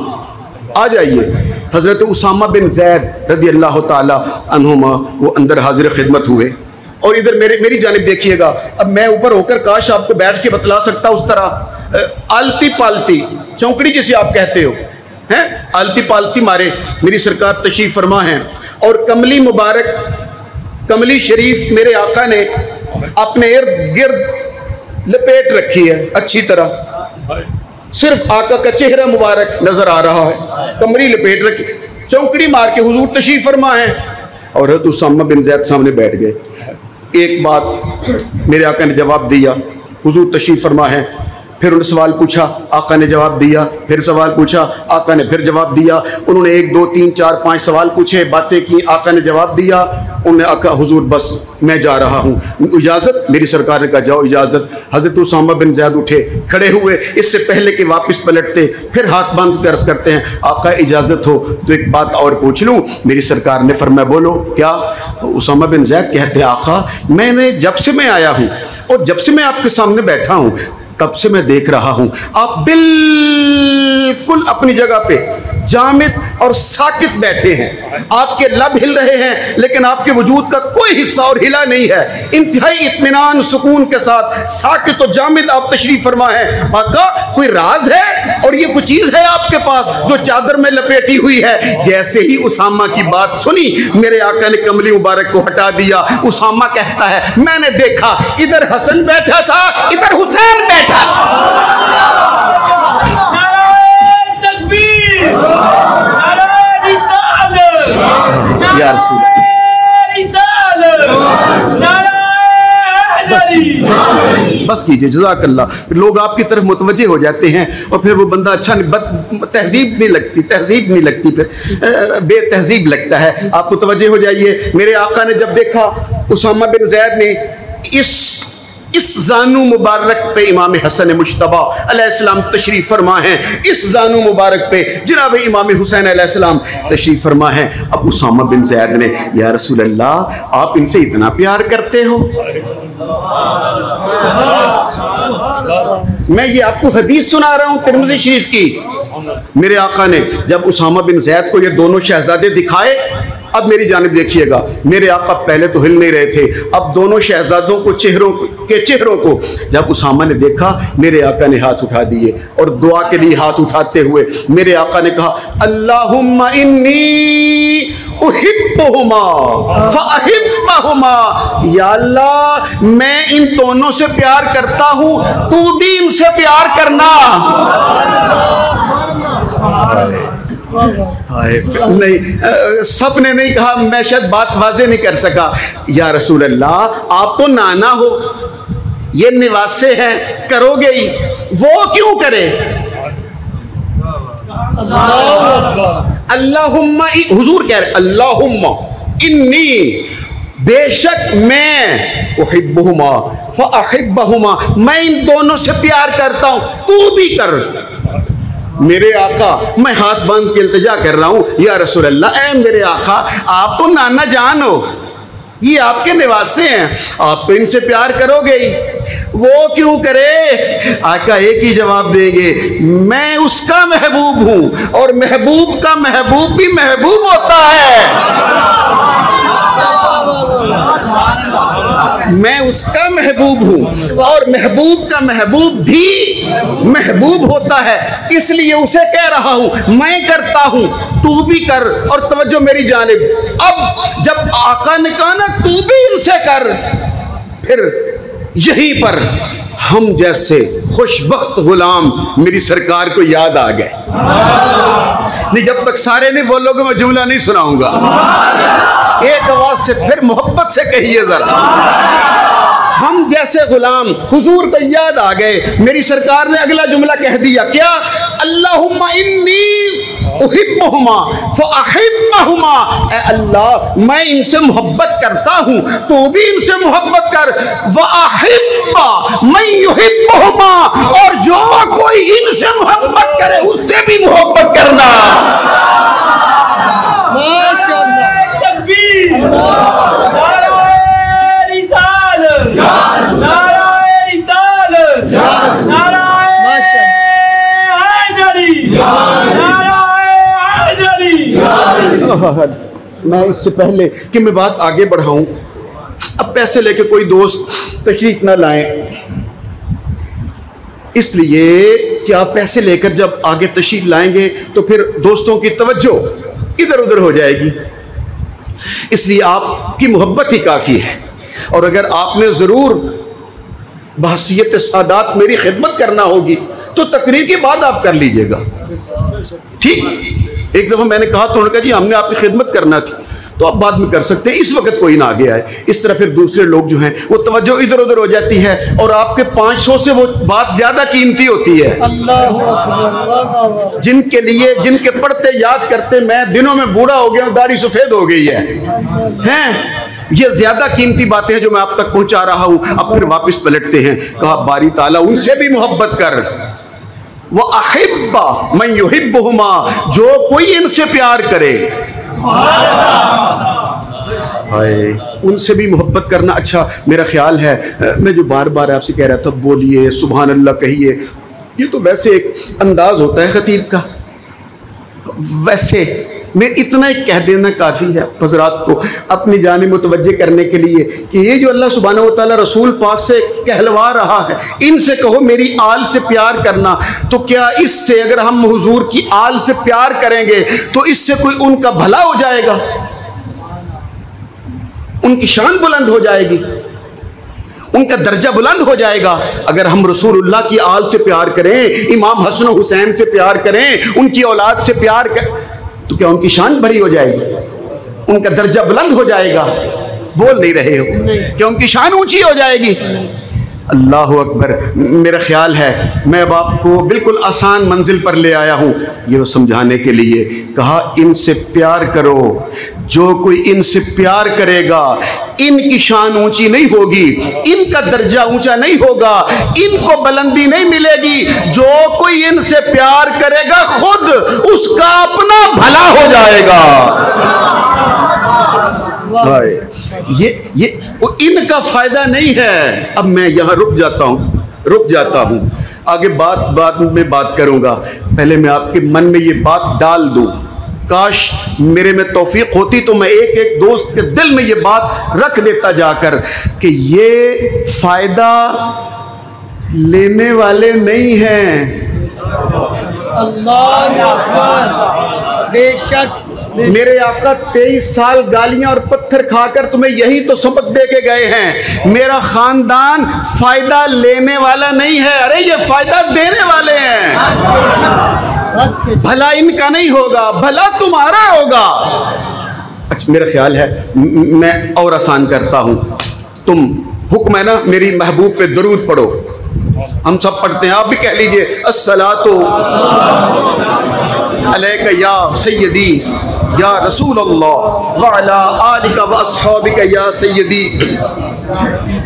आ जाइए। हजरत उसामा बिन जैद रज़ी अल्लाह ताला अन्हुमा वो अंदर हाजिर खिदमत हुए और इधर मेरी जानिब देखिएगा। अब मैं ऊपर होकर काश आपको बैठ के बतला सकता उस तरह आलती पालती चौकड़ी जिसे आप कहते हो हैं, आलती पालती मारे मेरी सरकार तशरीफ फरमा है और कमली मुबारक कमली शरीफ मेरे आका ने अपने इर्द गिर्द लपेट रखी है अच्छी तरह। सिर्फ आका का चेहरा मुबारक नजर आ रहा है, कमरी लपेट रखी, चौकड़ी मार के हुजूर तशरीफ फरमा है और हज़रत उसामा बिन ज़ैद सामने बैठ गए। एक बात मेरे आका ने जवाब दिया, हुजूर तशरीफ फरमा है। फिर उन्होंने सवाल पूछा, आका ने जवाब दिया, फिर सवाल पूछा, आका ने फिर जवाब दिया। उन्होंने 1 2 3 4 5 सवाल पूछे, बातें की, आका ने जवाब दिया। उन्होंने आका हुजूर बस मैं जा रहा हूँ, इजाज़त। मेरी सरकार ने कहा जाओ इजाज़त। हज़रत उसामा बिन ज़ैद उठे, खड़े हुए, इससे पहले कि वापस पलटते फिर हाथ बंद कर करते हैं, आका इजाज़त हो तो एक बात और पूछ लूँ। मेरी सरकार ने फरमाया बोलो क्या। उसामा बिन ज़ैद कहते हैं आका मैंने जब से मैं आया हूँ और जब से मैं आपके सामने बैठा हूँ तब से मैं देख रहा हूं आप बिल्कुल अपनी जगह पे जामिद और साकित बैठे हैं। आपके लब हिल रहे हैं लेकिन आपके वजूद का कोई हिस्सा और हिला नहीं है। इंतहाई इत्मीनान सुकून के साथ साकित और जामिद आप तशरीफ फरमा है। आका कोई राज है और ये कुछ चीज है आपके पास जो चादर में लपेटी हुई है। जैसे ही उसामा की बात सुनी मेरे आका ने कमली मुबारक को हटा दिया। उसामा कहता है मैंने देखा इधर हसन बैठा था इधर हुसैन बैठा था। बस कीजिए जज़ाकल्लाह। लोग आपकी तरफ मुतवज्जे हो जाते हैं और फिर वो बंदा अच्छा तहजीब नहीं लगती फिर बेतहजीब लगता है। आप मुतवज्जे हो जाइए। मेरे आका ने जब देखा उसामा बिन ज़ैद ने इस जानू मुबारक पे इमाम हसन मुश्तबा अलैहिस्सलाम तशरीफ़ फरमा हैं, इस जानू मुबारक पे जनाब इमाम हुसैन अलैहिस्सलाम तशरीफ़ फरमा हैं। अब उसामा बिन ज़ैद ने या रसूल अल्लाह आप इनसे इतना प्यार करते हो। मैं ये आपको हदीस सुना रहा हूँ तिरमिज़ी शरीफ की। मेरे आका ने जब उसामा बिन ज़ैद को ये दोनों शहजादे दिखाए, अब मेरी जानिब देखिएगा। मेरे आका पहले तो हिल नहीं रहे थे, अब दोनों शहजादों को चेहरों को जब उसामा ने देखा मेरे आका ने हाथ उठा दिए और दुआ के लिए हाथ उठाते हुए मेरे आका ने कहा अल्लाहुम्मा इन्नी उहिब्बुहुमा फअहिब्बहुमा। या अल्लाह मैं इन दोनों से प्यार करता हूँ, तू भी इनसे प्यार करना। नहीं सबने नहीं कहा, मैं शायद बात वाज़े नहीं कर सका। या रसूल अल्लाह आप तो नाना हो, ये निवासे हैं, करोगे ही, वो क्यों करे। अल्लाहुम्मा हुजूर कह रहे अल्लाहुम्मा इन्नी बेशक मैं उहिब्बुहुमा फअहिब्बहुमा, मैं इन दोनों से प्यार करता हूं, तू भी कर। मेरे आका, मैं हाथ बांध के इल्तिजा कर रहा हूं, या रसूल अल्लाह, ऐ मेरे आका, आप तो नाना जान हो, ये आपके निवासे हैं, आप तो इनसे प्यार करोगे ही, वो क्यों करे? आका एक ही जवाब देंगे, मैं उसका महबूब हूं और महबूब का महबूब भी महबूब होता है। मैं उसका महबूब हूं और महबूब का महबूब भी महबूब होता है, इसलिए उसे कह रहा हूं, मैं करता हूं, तू भी कर। और तवज्जो मेरी जानिब, अब जब आका ने कहा ना तू भी इनसे कर, फिर यहीं पर हम जैसे खुशबख्त गुलाम मेरी सरकार को याद आ गए। नहीं, जब तक सारे नहीं बोलोगे मैं जुमला नहीं सुनाऊंगा। एक आवाज से फिर मोहब्बत से कहिए जरा, हम जैसे गुलाम हुजूर को याद आ गए। मेरी सरकार ने अगला जुमला कह दिया, क्या? अल्लाहुम्मा इन्नी उहिब्बुहुमा फअहिब्बहुमा, ऐ अल्लाह मैं इनसे मोहब्बत करता हूं, तू भी इनसे मोहब्बत कर। वअहिब्बा मन युहिब्बुहुमा, और जो कोई इनसे मोहब्बत करे उससे भी मोहब्बत करना। माशाअल्लाह, तकबीर, नाराए रिसालत, नाराए रिसालत, नाराए हैदरी, नाराए हैदरी। मैं इससे पहले कि मैं बात आगे बढ़ाऊं, अब पैसे लेके कोई दोस्त तशरीफ ना लाएं, इसलिए कि आप पैसे लेकर जब आगे तशरीफ लाएंगे तो फिर दोस्तों की तवज्जो इधर उधर हो जाएगी, इसलिए आपकी मोहब्बत ही काफ़ी है। और अगर आपने ज़रूर बहसियत सादात मेरी खिदमत करना होगी तो तकरीर के बाद आप कर लीजिएगा, ठीक? एक दफ़ा मैंने कहा तो उन्होंने कहा जी हमने आपकी खिदमत करना थी, तो आप बाद में कर सकते हैं, इस वक्त कोई ना आगे आए। इस तरह फिर दूसरे लोग जो हैं वो तवज्जो इधर उधर हो जाती है और आपके 500 से वो बात ज़्यादा कीमती होती है। अल्लाहु अकबर, जिनके लिए, जिनके पढ़ते याद करते मैं दिनों में बूढ़ा हो गया हूँ, दाढ़ी सफ़ेद हो गई है, हैं? ये ज्यादा कीमती बातें हैं जो मैं आप तक पहुंचा रहा हूं। अब फिर वापस पलटते हैं, कहा बारी ताला उनसे भी मोहब्बत कर। वो अहिब्बा मन युहिब्बुहुमा, जो कोई इनसे प्यार करे, हाय उनसे भी मोहब्बत करना। अच्छा मेरा ख्याल है मैं जो बार बार आपसे कह रहा था बोलिए सुभान अल्लाह कहिए, ये तो वैसे एक अंदाज होता है खतीब का, वैसे मैं इतना ही कह देना काफ़ी है हज़रात को अपनी जानिब मुतवज्जे करने के लिए कि ये जो अल्लाह सुब्हानहू व तआला रसूल पाक से कहलवा रहा है, इनसे कहो मेरी आल से प्यार करना, तो क्या इससे अगर हम हुजूर की आल से प्यार करेंगे तो इससे कोई उनका भला हो जाएगा, उनकी शान बुलंद हो जाएगी, उनका दर्जा बुलंद हो जाएगा। अगर हम रसूलुल्लाह की आल से प्यार करें, इमाम हसन हुसैन से प्यार करें, उनकी औलाद से प्यार करें, तो क्या उनकी शान बड़ी हो जाएगी, उनका दर्जा बुलंद हो जाएगा? बोल नहीं रहे हो, क्या उनकी शान ऊंची हो जाएगी? अल्लाह अकबर। मेरा ख्याल है मैं अब आपको बिल्कुल आसान मंजिल पर ले आया हूँ ये समझाने के लिए। कहा इनसे प्यार करो, जो कोई इनसे प्यार करेगा इनकी शान ऊंची नहीं होगी, इनका दर्जा ऊंचा नहीं होगा, इनको बुलंदी नहीं मिलेगी। जो कोई इनसे प्यार करेगा खुद उसका अपना भला हो जाएगा। ये इनका फायदा नहीं है। अब मैं यहाँ रुक जाता हूँ, आगे बाद में बात करूँगा। पहले मैं आपके मन में ये बात डाल दूँ, काश मेरे में तौफीक होती तो मैं एक एक दोस्त के दिल में ये बात रख देता जाकर कि ये फायदा लेने वाले नहीं हैं। अल्लाह अकबर, बेशक मेरे आका 23 साल गालियां और पत्थर खाकर तुम्हें यही तो सबक दे के गए हैं। मेरा खानदान फायदा लेने वाला नहीं है, अरे ये फायदा देने वाले हैं। भला इनका नहीं होगा, भला तुम्हारा होगा। अच्छा मेरा ख्याल है मैं और आसान करता हूं, तुम हुक्म है ना मेरी महबूब पे दरूद पढ़ो। हम सब पढ़ते हैं, आप भी कह लीजिए अस्सलातु अलैका या सय्यदी या रसूल अल्लाह व अला आलिका व अस्हाबिका या सय्यदी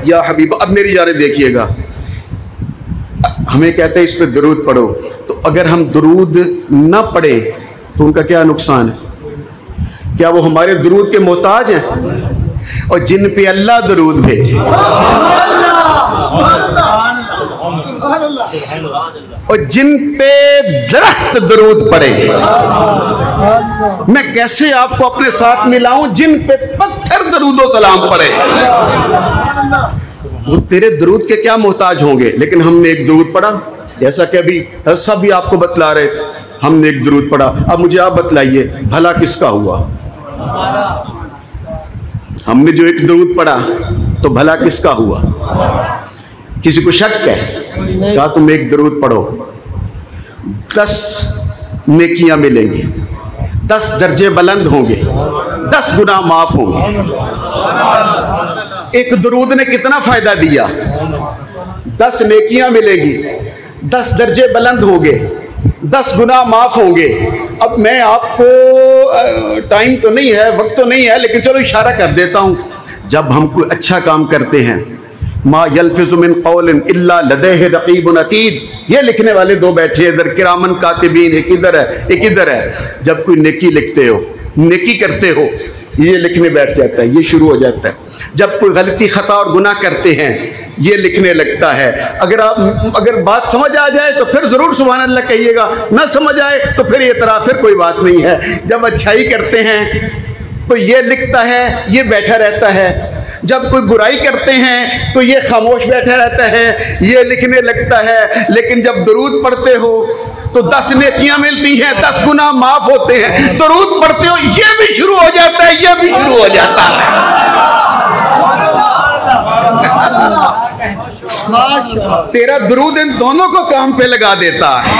या हबीब। अब मेरी जानिब देखिएगा, हमें कहते हैं इस पर दरूद पढ़ो, तो अगर हम दरूद न पढ़े तो उनका क्या नुकसान है? क्या वो हमारे दरूद के मोहताज हैं? और जिन पे अल्लाह दरूद भेजे और जिन पे दरख्त दरूद पड़े, मैं कैसे आपको अपने साथ मिलाऊं जिन पे पत्थर दरूदो सलाम पड़े? वो तेरे दरूद के क्या मोहताज होंगे? लेकिन हमने एक दरूद पढ़ा, जैसा कि अभी सब भी आपको बतला रहे थे, हमने एक दरूद पढ़ा। अब मुझे आप बतलाइए भला किसका हुआ? हमने जो एक दरूद पढ़ा तो भला किसका हुआ? किसी को शक है? कहा तुम एक दरूद पढ़ो 10 नेकियां मिलेंगी, 10 दर्जे बुलंद होंगे, 10 गुनाह माफ होंगे। एक दरूद ने कितना फायदा दिया? 10 नेकियां मिलेगी, 10 दर्जे बुलंद होंगे, 10 गुनाह माफ होंगे। अब मैं आपको टाइम तो नहीं है, वक्त तो नहीं है, लेकिन चलो इशारा कर देता हूं। जब हम कोई अच्छा काम करते हैं, मा यल्फिज़ु मिन क़ौलिन इल्ला लदैहि रक़ीबुन अतीद, ये लिखने वाले 2 बैठे इधर, किरामन कातिबीन, एक इधर है एक इधर है। जब कोई नेकी लिखते हो, नेकी करते हो, ये लिखने बैठ जाता है, ये शुरू हो जाता है। जब कोई गलती खता और गुनाह करते हैं, ये लिखने लगता है। अगर बात समझ आ जाए तो फिर ज़रूर सुभान अल्लाह कहिएगा, ना समझ आए तो फिर ये तरह, फिर कोई बात नहीं है। जब अच्छाई करते हैं तो ये लिखता है, ये बैठा रहता है। जब कोई बुराई करते हैं तो ये खामोश बैठा रहता है, ये लिखने लगता है। लेकिन जब दरूद पढ़ते हो तो 10 नेकियां मिलती हैं, 10 गुनाह माफ होते हैं। दरूद पढ़ते हो, ये भी शुरू हो जाता है, ये भी शुरू हो जाता है। तेरा दरूद इन दोनों को काम पे लगा देता है।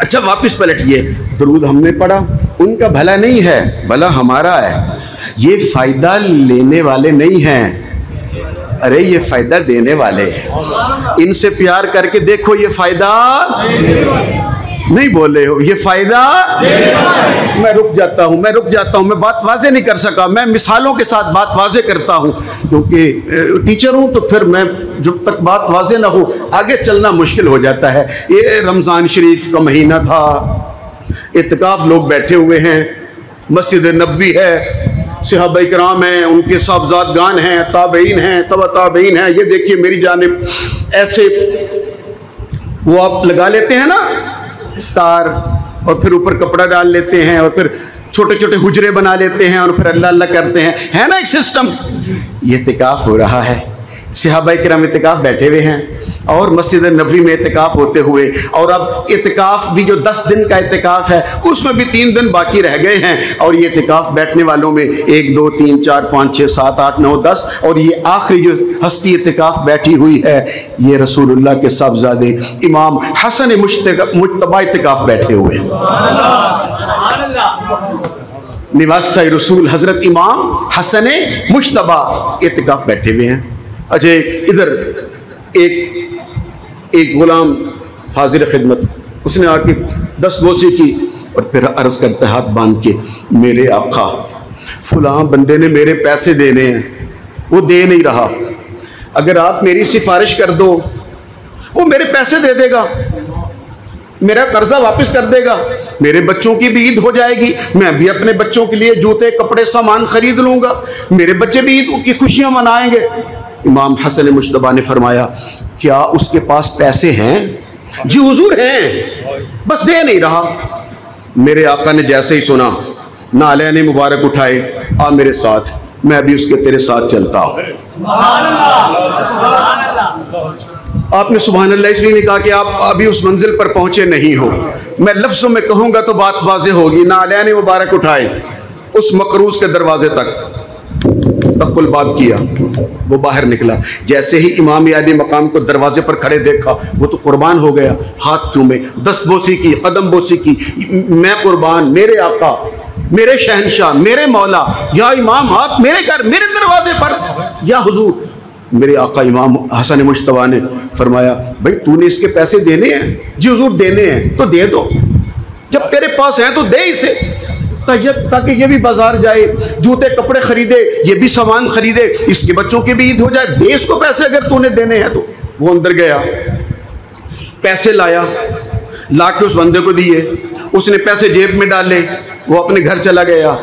अच्छा वापस पलटिए, दरूद हमने पढ़ा, उनका भला नहीं है, भला हमारा है। ये फायदा लेने वाले नहीं हैं, अरे ये फायदा देने वाले हैं। इनसे प्यार करके देखो, ये फायदा नहीं बोले हो, ये फायदा। मैं रुक जाता हूँ, मैं बात वाजे नहीं कर सका, मैं मिसालों के साथ बात वाजे करता हूँ, क्योंकि टीचर हूँ तो फिर मैं जब तक बात वाजे ना हो आगे चलना मुश्किल हो जाता है। ये रमज़ान शरीफ का महीना था, इत्तिकाफ लोग बैठे हुए हैं, मस्जिद नबवी है, सहाबा इकराम हैं, उनके साहबजादगान हैं, ताबईन हैं, तबा ताबईन हैं। ये देखिए मेरी जानिब ऐसे वो आप लगा लेते हैं ना तार, और फिर ऊपर कपड़ा डाल लेते हैं, और फिर छोटे छोटे हुजरे बना लेते हैं, और फिर अल्लाह अल्लाह करते हैं, है ना एक सिस्टम। ये इत्तिकाफ हो रहा है, सहाबा इकराम इत्तिकाफ बैठे हुए हैं, और मस्जिद नबवी में इत्तिकाफ होते हुए। और अब इत्तिकाफ भी जो 10 दिन का इत्तिकाफ है, उसमें भी 3 दिन बाकी रह गए हैं। और ये इत्तिकाफ बैठने वालों में 1 2 3 4 5 6 7 8 9 10, और ये आखिरी जो हस्ती इत्तिकाफ बैठी हुई है, ये रसूलुल्लाह के साहबजादे इमाम हसन मुज्तबा इत्तिकाफ बैठे हुए हैं। निवासा रसूल हजरत इमाम हसन मुज्तबा इत्तिकाफ बैठे हुए हैं। अच्छा इधर एक गुलाम हाजिर खिदमत, उसने आके 10 बोसी की और फिर अर्ज करता है हाथ बांध के, मेरे आका फलां बंदे ने मेरे पैसे देने हैं, वो दे नहीं रहा, अगर आप मेरी सिफारिश कर दो वो मेरे पैसे दे देगा, मेरा कर्जा वापस कर देगा, मेरे बच्चों की भी ईद हो जाएगी, मैं भी अपने बच्चों के लिए जूते कपड़े सामान खरीद लूँगा, मेरे बच्चे भी ईद की खुशियाँ मनाएंगे। इमाम हसन मुज्तबा ने फरमाया, क्या उसके पास पैसे हैं? जी हुजूर हैं, बस दे नहीं रहा। मेरे आका ने जैसे ही सुना, नाले ने मुबारक उठाए, आ मेरे साथ, मैं अभी उसके तेरे साथ चलता हूँ। आपने सुभान अल्लाह इसलिए नहीं कहा कि आप अभी उस मंजिल पर पहुंचे नहीं हो, मैं लफ्ज़ों में कहूँगा तो बात वाज़ेह होगी। नाले ने मुबारक उठाए, उस मकरूज के दरवाजे तक तकुल बात किया, वो बाहर निकला। जैसे ही इमाम आली मकाम को दरवाजे पर खड़े देखा, वो तो कुर्बान हो गया, हाथ चूमे, 10 बोसी की, कदम बोसी की, मैं कुर्बान, मेरे आका, मेरे शहनशाह, मेरे मौला, या इमाम आप मेरे घर, मेरे दरवाजे पर, या हुजूर। मेरे आका इमाम हसन मुज्तबा ने फरमाया, भाई तूने इसके पैसे देने हैं? जी हुजूर देने हैं। तो दे दो, जब तेरे पास हैं तो दे इसे। ताकि ये भी बाजार जाए, जूते कपड़े खरीदे, ये भी सामान खरीदे, इसके बच्चों की भी ईद हो जाए, दे इसको पैसे अगर तूने देने हैं तो। वो अंदर गया, पैसे लाया, ला के उस बंदे को दिए, उसने पैसे जेब में डाले, वो अपने घर चला गया।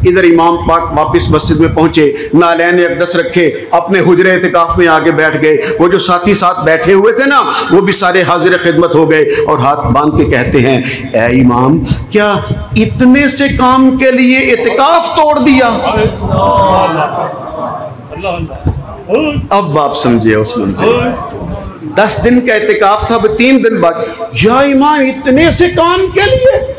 इधर इमाम पाक वापस मस्जिद में पहुंचे, नालैन अक़दस रखे, अपने हुजरे इतिकाफ में आगे बैठ गए। वो जो साथी साथ बैठे हुए थे ना, वो भी सारे हाजिर खिदमत हो गए और हाथ बांध के कहते हैं, ए इमाम, क्या इतने से काम के लिए इतिकाफ तोड़ दिया? अब आप समझे उस मंजिल। 10 दिन का इतिकाफ था, अब 3 दिन बाद, या इमाम इतने से काम के लिए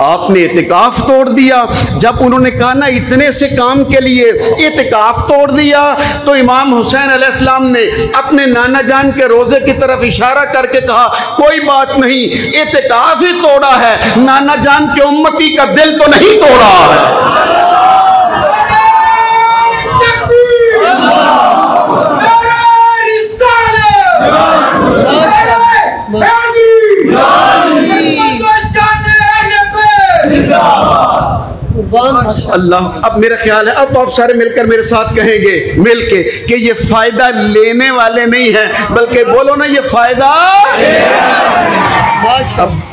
आपने इतिकाफ तोड़ दिया। जब उन्होंने कहा ना इतने से काम के लिए इतिकाफ तोड़ दिया, तो इमाम हुसैन अलैहिस्सलाम ने अपने नाना जान के रोजे की तरफ इशारा करके कहा, कोई बात नहीं, इतिकाफ ही तोड़ा है, नाना जान के उम्मती का दिल तो नहीं तोड़ा है। अल्लाह, अब मेरा ख्याल है अब आप सारे मिलकर मेरे साथ कहेंगे मिलके कि ये फायदा लेने वाले नहीं है, बल्कि बोलो ना, ये फायदा।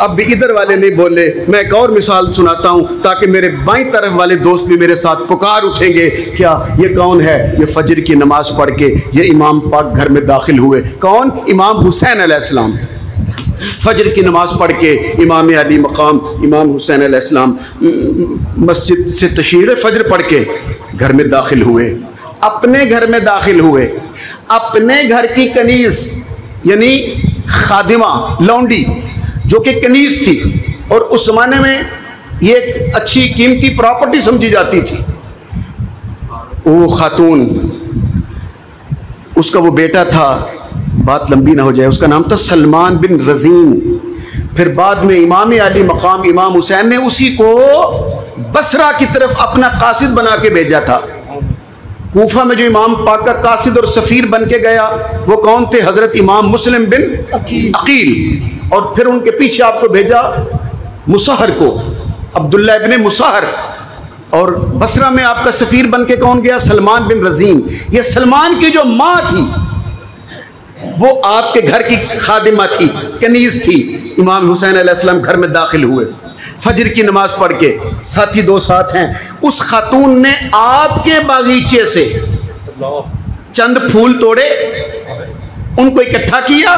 अब इधर वाले नहीं बोले। मैं एक और मिसाल सुनाता हूँ ताकि मेरे बाईं तरफ वाले दोस्त भी मेरे साथ पुकार उठेंगे। क्या ये कौन है? ये फजर की नमाज पढ़ के ये इमाम पाक घर में दाखिल हुए। कौन? इमाम हुसैन अलैहिस्सलाम। फजर की नमाज पढ़ के इमाम अली मकाम इमाम हुसैन अलैहिस्सलाम मस्जिद से तशरीफ़ फजर पढ़ के घर में दाखिल हुए। अपने घर में दाखिल हुए, अपने घर की कनीज़ यानी खादिमा लौंडी जो कि कनीज़ थी, और उस ज़माने में ये एक अच्छी कीमती प्रॉपर्टी समझी जाती थी। वो खातून, उसका वो बेटा था, बात लंबी ना हो जाए, उसका नाम था सलमान बिन रज़ीन। फिर बाद में इमाम अली मकाम इमाम हुसैन ने उसी को बसरा की तरफ अपना कासिद बना के भेजा था। कूफा में जो इमाम पाक का कासिद और सफ़ीर बन के गया वो कौन थे? हज़रत इमाम मुस्लिम बिन अकील। और फिर उनके पीछे आपको भेजा मुसहर को, अब्दुल्ला इब्ने मुसहर। और बसरा में आपका सफ़ीर बन के कौन गया? सलमान बिन रज़ीन। ये सलमान की जो माँ थी वो आपके घर की खादिमा थी, कनीज़ थी। इमाम हुसैन अलैहिस्सलाम घर में दाखिल हुए फजर की नमाज पढ़ के, साथी दो साथ हैं। उस खातून ने आपके बागीचे से चंद फूल तोड़े, उनको इकट्ठा किया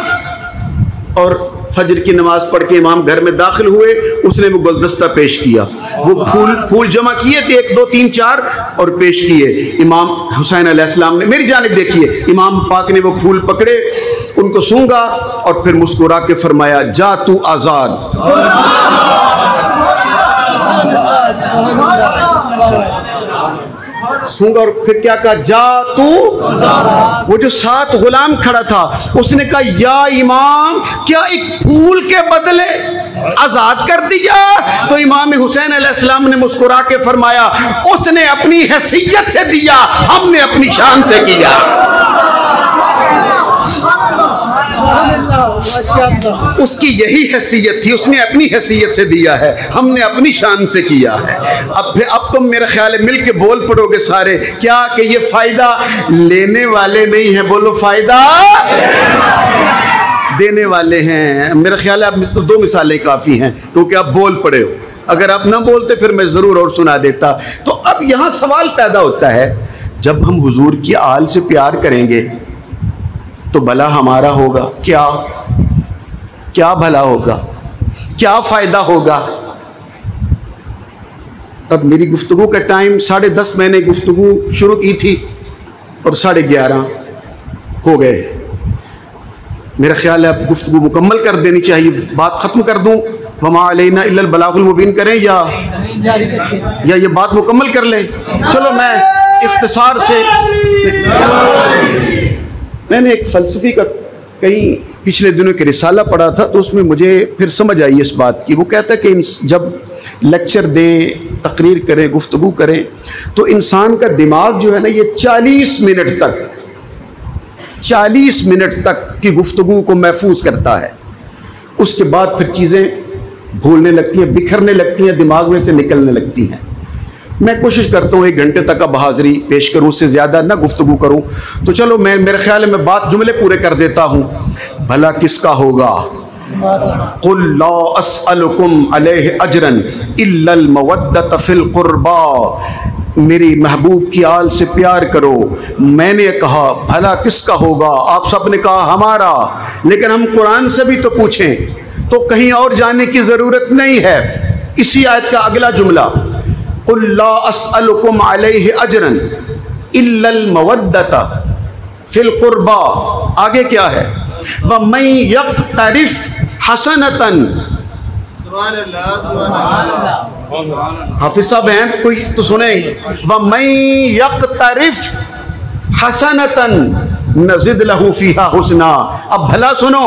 और फजर की नमाज पढ़ के इमाम घर में दाखिल हुए। उसने वो गुलदस्ता पेश किया, वो फूल जमा किए थे 1 2 3 4 और पेश किए। इमाम हुसैन अलैहिस्सलाम ने, मेरी जानिब देखिए, इमाम पाक ने वो फूल पकड़े, उनको सूंघा और फिर मुस्कुरा के फरमाया, जा तू आज़ाद। सूंघा और फिर क्या कहा? जा तू। वो जो साथ गुलाम खड़ा था उसने कहा, या इमाम, क्या एक फूल के बदले आजाद कर दिया? तो इमाम हुसैन अलैहिस्सलाम ने मुस्कुरा के फरमाया, उसने अपनी हैसियत से दिया, हमने अपनी शान से किया। उसकी यही हैसियत थी, उसने अपनी हैसियत से दिया है, हमने अपनी शान से किया है। अब तुम मेरा ख्याल है मिल के बोल पड़ोगे सारे, क्या कि ये फायदा लेने वाले नहीं है, बोलो फायदा देने वाले हैं। मेरा ख्याल है आप 2 मिसालें काफ़ी हैं क्योंकि आप बोल पड़े हो। अगर आप ना बोलते फिर मैं ज़रूर और सुना देता। तो अब यहाँ सवाल पैदा होता है, जब हम हुजूर की आल से प्यार करेंगे तो भला हमारा होगा क्या? क्या भला होगा? क्या फ़ायदा होगा? अब मेरी गुफ्तगू का टाइम 10:30 मैंने गुफ्तगू शुरू की थी और 11:30 हो गए। मेरा ख्याल है अब गुफ्तगू मुकम्मल कर देनी चाहिए, बात ख़त्म कर दूँ, वमा अलैना इल्लल बलागुल मुबीन करें या ये बात मुकम्मल कर लें? चलो मैं इख्तिसार से, मैंने एक फ़लसफ़ी का कहीं पिछले दिनों के रिसाला पढ़ा था तो उसमें मुझे फिर समझ आई इस बात की। वो कहता है कि जब लेक्चर दें, तकरीर करें, गुफ्तगू करें तो इंसान का दिमाग जो है ना, ये 40 मिनट तक की गुफ्तगू को महफूज करता है। उसके बाद फिर चीज़ें भूलने लगती हैं, बिखरने लगती हैं, दिमाग में से निकलने लगती हैं। मैं कोशिश करता हूँ 1 घंटे तक अब हाज़िरी पेश करूँ, उससे ज़्यादा ना गुफ्तगू करूँ। तो चलो मेरे ख्याल में बात जुमले पूरे कर देता हूँ। भला किसका होगा? कुल ला अस्अलुकुम अलैहि अजरन इल्लल मवद्दत फिल कुर्बा। मेरी महबूब की आल से प्यार करो। मैंने कहा भला किसका होगा? आप सब ने कहा हमारा। लेकिन हम कुरान से भी तो पूछें, तो कहीं और जाने की ज़रूरत नहीं है। इसी आयत का अगला जुमला, कुल ला अस्अलुकुम अलैहि अजरन इल्लल मवद्दत फिल कुर्बा। आगे क्या है? व मैं यक़्तरिफ हसनतन। हाफिज साहब हैं कोई तो सुने। व मैं यक़्तरिफ हसनतन नज़िद लहू फीहा हुस्ना। अब भला सुनो,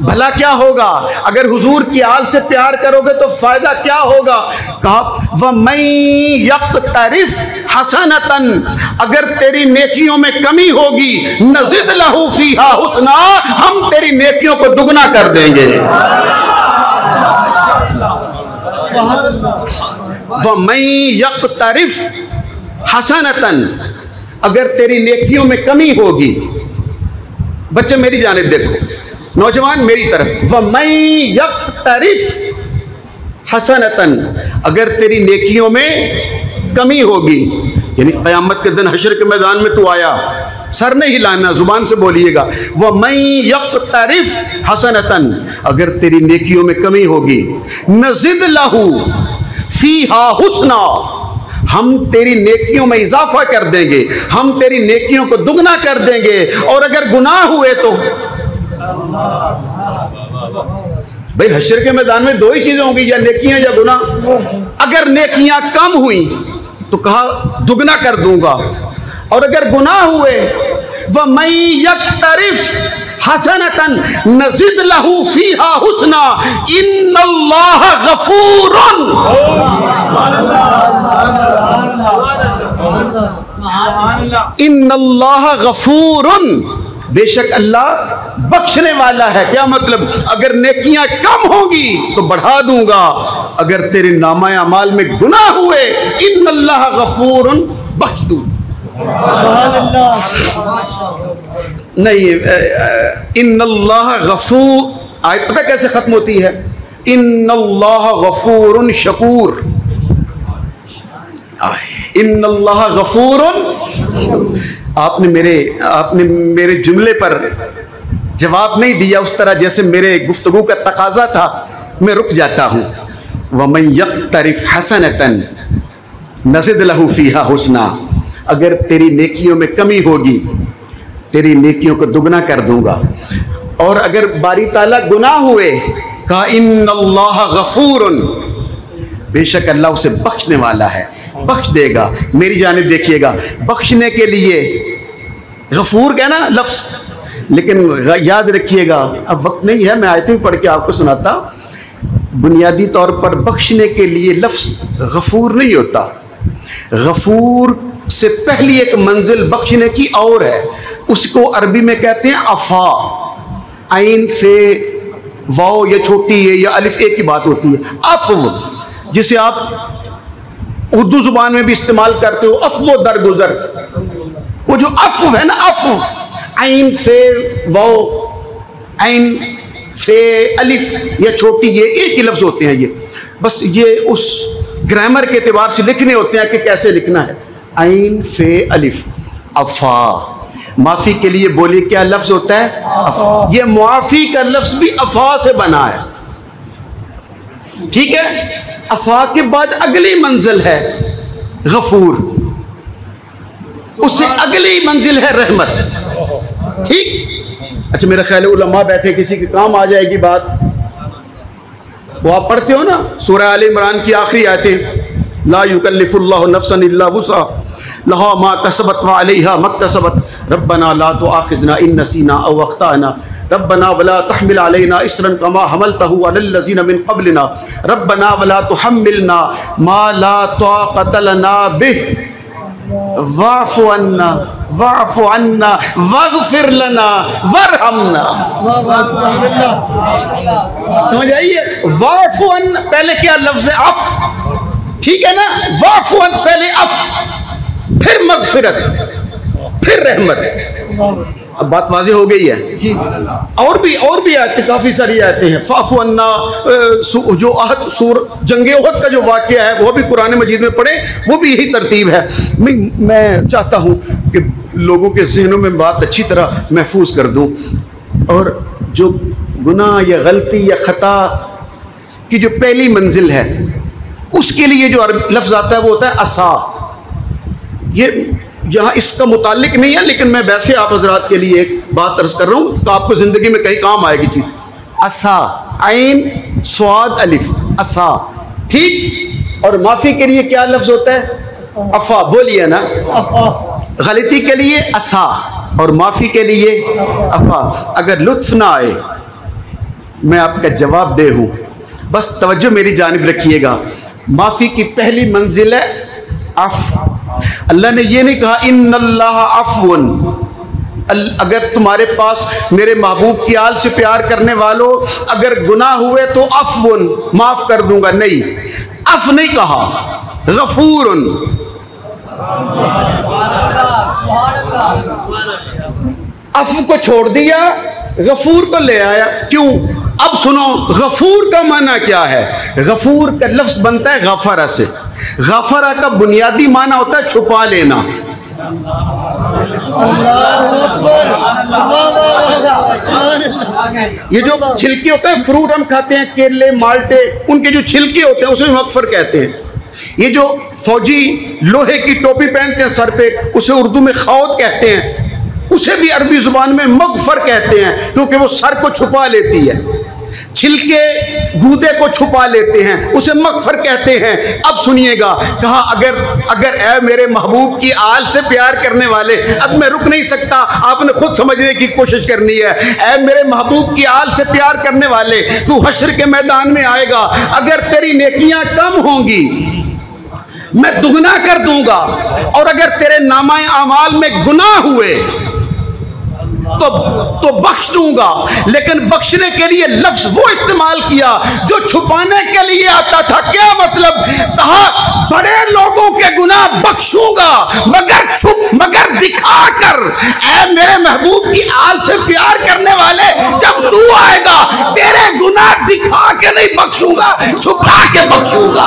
भला क्या होगा? अगर हुजूर की आल से प्यार करोगे तो फायदा क्या होगा? कहा व मैं यक़्तरिफ हसनतन, अगर तेरी नेकियों में कमी होगी, नज़िद लहू फीहा हुस्ना, हम तेरी नेकियों को दुगना कर देंगे। व मैं यक़्तरिफ हसनतन, अगर तेरी नेकियों में कमी होगी। बच्चे मेरी जानिब देखो, नौजवान मेरी तरफ। व मैं यक़्तरिफ हसनतन, अगर तेरी नेकियों में कमी होगी, यानी क़यामत के दिन हश्र के मैदान में तू आया, सर नहीं हिलाना, जुबान से बोलिएगा। व मैं यक़्तरिफ हसनतन, अगर तेरी नेकियों में कमी होगी, नज़िद लहू फीहा हुस्ना, हम तेरी नेकियों में इजाफा कर देंगे, हम तेरी नेकियों को दुगना कर देंगे। और अगर गुनाह हुए तो भाई हश्र के मैदान में 2 ही चीजें होंगी, या नेकियां या गुनाह। अगर नेकियां कम हुई तो कहा दुगना कर दूंगा, और अगर गुनाह हुए व मैं यक़्तरिफ हसनतन नज़िद लहू फीहा हुस्ना इन्नल्लाह गफूरुन। इन्नल्लाह गफूरुन, बेशक अल्लाह बख्शने वाला है। क्या मतलब? अगर नेकियां कम होंगी तो बढ़ा दूंगा, अगर तेरे नामा अमाल में गुनाह हुए, इन्नल्लाह गफूरुन, बख्श दूं। नहीं, इन्नल्लाह गफूर, आयत पता कैसे खत्म होती है? इन्नल्लाह गफूरुन शकूर। इन्नल्लाह गफूरुन। आपने मेरे जुमले पर जवाब नहीं दिया उस तरह जैसे मेरे गुफ्तगू का तकाजा था। मैं रुक जाता हूँ। वमन यक़्तरिफ हसनतन नज़िद लहू फीहा हुस्ना, अगर तेरी नेकियों में कमी होगी, तेरी नेकियों को दुगना कर दूंगा। और अगर बारी ताला गुनाह हुए, कहा इन्नल्लाह गफूरुन, बेशक अल्लाह उसे बख्शने वाला है, बख्श देगा। मेरी जानिब देखिएगा, बख्शने के लिए गफूर का ना लफ्ज़, लेकिन याद रखिएगा, अब वक्त नहीं है, मैं आयतें पढ़ के आपको सुनाता। बुनियादी तौर पर बख्शने के लिए लफ्ज़ गफूर नहीं होता। गफूर से पहली एक मंजिल बख्शने की और है, उसको अरबी में कहते हैं अफ़ा। आइन फे वाओ, ये छोटी है या अलिफ एक की बात होती है। अफ़व, जिसे आप उर्दू जुबान में भी इस्तेमाल करते हो, अफ़व दरगुजर। वो जो अफ़व है ना, अफ़व, आइन फे वाओ, आइन फे अलिफ, या छोटी, ये एक ही लफ्ज़ होते हैं। ये बस ये उस ग्रामर के एतबार से लिखने होते हैं कि कैसे लिखना है। आइन फे अलिफ, अफ़ा। माफ़ी के लिए बोलिए क्या लफ्ज़ होता है? अफ़ा। ये मुआफ़ी का लफ्ज़ भी अफ़ा से बना है, ठीक है। अफ़ा के बाद अगली मंजिल है गफूर, उससे अगली मंजिल है रहमत, ठीक। अच्छा, मेरा ख्याल है उलमा बैठे, किसी के काम आ जाएगी बात। वो आप पढ़ते हो ना सूरह आल इमरान की आखिरी आयतें, ला युकल्लिफुल्लाहु नफ्सन इल्ला वुसअहा लहा मा कसबत व अलैहा मक्तसबत रब्बना ला तुआखिज़ना इन नसीना औ अख्ताना रब्बना वला तहमिल अलैना इसरन कमा हमलतहु अलल लज़ीना मिन क़ब्लिना रब्बना वला तुहम्मिलना मा ला ताक़त लना बिह वाफ़ु अन्ना वाफ़ु अन्ना वग़फ़िर लना वरहमना। समझ आइए? वाफ़ु अन्ना पहले क्या लफ्ज़ अफ़, ठीक है ना? वाफ़ु अन्ना पहले अफ़, फिर मग़फ़िरत, फिर रहमत। अब बात वाज़ेह हो गई है। और भी आते, काफ़ी सारी आते हैं। फ़ाफ़ु अन्ना, जो अहद सूर जंग उहद का जो वाक़या है वो भी कुरान मजीद में पढ़े, वो भी यही तरतीब है। मैं चाहता हूँ कि लोगों के ज़हनों में बात अच्छी तरह महफूज कर दूँ। और जो गुनाह या गलती या ख़ता की जो पहली मंजिल है, उसके लिए जो लफ्ज़ आता है वो होता है असा। ये यहाँ इसका मुतालिक नहीं है, लेकिन मैं वैसे आप हजरात के लिए एक बात अर्ज कर रहा हूँ तो आपको ज़िंदगी में कहीं काम आएगी चीज़। असा, आइन स्वाद अलिफ, असा, ठीक। और माफ़ी के लिए क्या लफ्ज़ होता है? अफ़ा। बोलिए ना, गलती के लिए असा और माफ़ी के लिए अफ़ा। अगर लुत्फ़ ना आए, मैं आपका जवाब दे हूँ, बस तवज्जो मेरी जानिब रखिएगा। माफ़ी की पहली मंजिल है अफ़। अल्लाह ने ये नहीं कहा इन्नल्लाह अफ़वन, अगर तुम्हारे पास मेरे महबूब की आल से प्यार करने वालों अगर गुनाह हुए तो अफ़वन, माफ़ कर दूंगा। नहीं, अफ़ नहीं कहा, गफ़ूरुन। अफ़ को छोड़ दिया, गफ़ूर को ले आया। क्यों? अब सुनो, गफ़ूर का माना क्या है? गफ़ूर का लफ्ज़ बनता है गफ़रा से। गफ़रा का बुनियादी माना होता है छुपा लेना। ये जो छिलके होते हैं, फ्रूट हम खाते हैं, केले, माल्टे, उनके जो छिलके होते हैं उसे मग़फ़र कहते हैं। ये जो फौजी लोहे की टोपी पहनते हैं सर पे, उसे उर्दू में खौद कहते हैं। उसे भी अरबी जुबान में मग़फ़र कहते हैं, क्योंकि वो सर को छुपा लेती है। छिलके गूदे को छुपा लेते हैं, उसे मग़फ़र कहते हैं। अब सुनिएगा, कहा अगर ए मेरे महबूब की आल से प्यार करने वाले, अब मैं रुक नहीं सकता, आपने खुद समझने की कोशिश करनी है। ए मेरे महबूब की आल से प्यार करने वाले, तू हश्र के मैदान में आएगा, अगर तेरी नेकियां कम होंगी मैं दुगना कर दूंगा, और अगर तेरे नामाए अमाल में गुनाह हुए तो बख्श दूंगा। लेकिन बख्शने के लिए लफ्ज वो इस्तेमाल किया जो छुपाने के लिए आता था। क्या मतलब? कहा बड़े लोगों के गुनाह बख्शूंगा मगर दिखाकर। ऐ मेरे महबूब की आल से प्यार करने वाले, जब तू आएगा तेरे गुनाह दिखा के नहीं बख्शूंगा, छुपा के बख्शूंगा।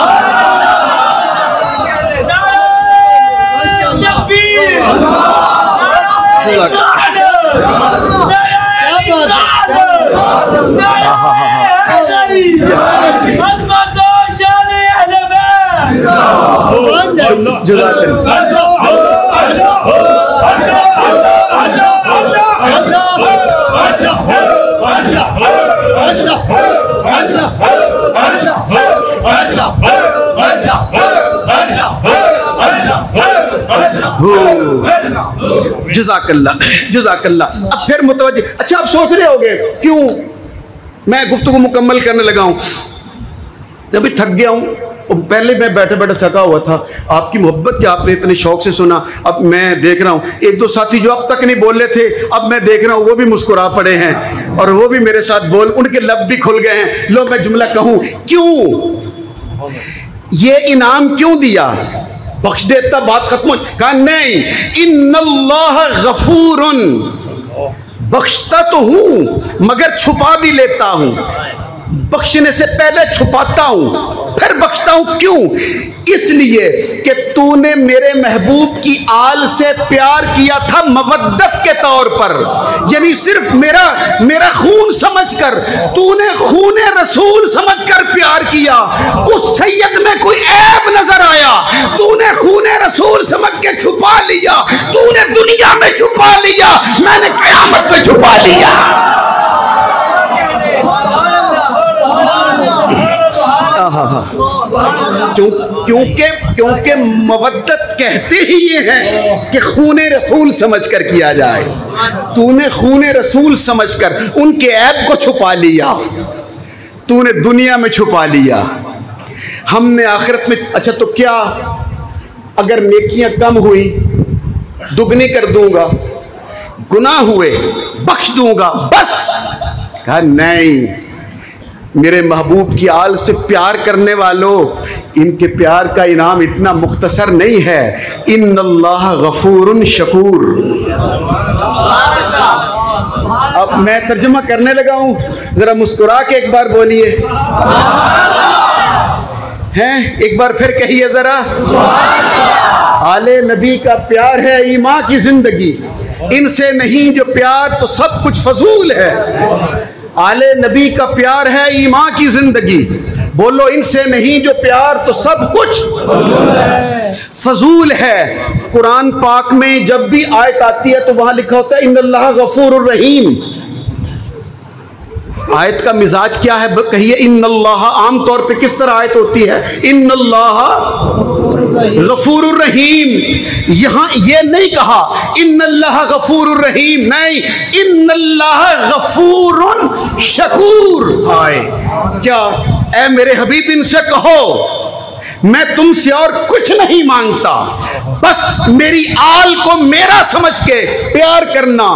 जज़ाकल्लाह। अब फिर मुतवज्जे। अच्छा, आप सोच रहे होंगे क्यों मैं गुफ्तगू मुकम्मल करने लगा हूँ, अभी थक गया हूँ। पहले मैं बैठे बैठे थका हुआ था, आपकी मोहब्बत के आपने इतने शौक से सुना। अब मैं देख रहा हूँ एक दो साथी जो अब तक नहीं बोल रहे थे, अब मैं देख रहा हूँ वो भी मुस्कुरा पड़े हैं और वो भी मेरे साथ उनके लब भी खुल गए हैं। लो मैं जुमला कहूँ, क्यों ये इनाम क्यों दिया? बख्श देता, बात खत्म हो। कहा नहीं, इन्नल्लाह गफूरुन, बख्शता तो हूं मगर छुपा भी लेता हूं। बख्शने से पहले छुपाता हूं फिर बख्शता हूं। क्यों? इसलिए कि तूने मेरे महबूब की आल से प्यार किया था मवद्दत के तौर पर, यानी सिर्फ मेरा खून समझकर, तूने खूने रसूल समझकर प्यार किया। उस सैयद में कोई ऐब नजर आया, तूने खूने रसूल समझ के छुपा लिया। तूने दुनिया में छुपा लिया, मैंने क़यामत में छुपा लिया। क्योंकि मवद्दत कहते ही ये है कि खूने रसूल समझकर किया जाए। तूने खूने रसूल समझकर उनके ऐब को छुपा लिया, तूने दुनिया में छुपा लिया, हमने आखिरत में। अच्छा तो क्या अगर नेकियां कम हुई दुगनी कर दूंगा, गुनाह हुए बख्श दूंगा। बस कहा नहीं, मेरे महबूब की आल से प्यार करने वालों, इनके प्यार का इनाम इतना मुख्तसर नहीं है। इन्नल्लाह गफूरुन शकूर। अब मैं तर्जुमा करने लगा हूं, जरा मुस्कुरा के एक बार बोलिए, हैं एक बार फिर कहिए जरा। आले नबी का प्यार है ईमान की जिंदगी, इनसे नहीं जो प्यार तो सब कुछ फजूल है। आले नबी का प्यार है ईमान की जिंदगी, बोलो इनसे नहीं जो प्यार तो सब कुछ फजूल है। कुरान पाक में जब भी आयत आती है तो वहां लिखा होता है इन्नल्लाह गफूरुर रहीम। आयत का मिजाज क्या है कहिए? इन्नल्लाह आम तौर पे किस तरह आयत होती है? इन्नल्लाह गफूरुर रहीम। यहां ये नहीं कहा इन्नल्लाह गफूरुर रहीम, नहीं, इन्नल्लाह गफूरुन शकूर। आए क्या? ऐ मेरे हबीब इनसे कहो मैं तुमसे और कुछ नहीं मांगता, बस मेरी आल को मेरा समझ के प्यार करना।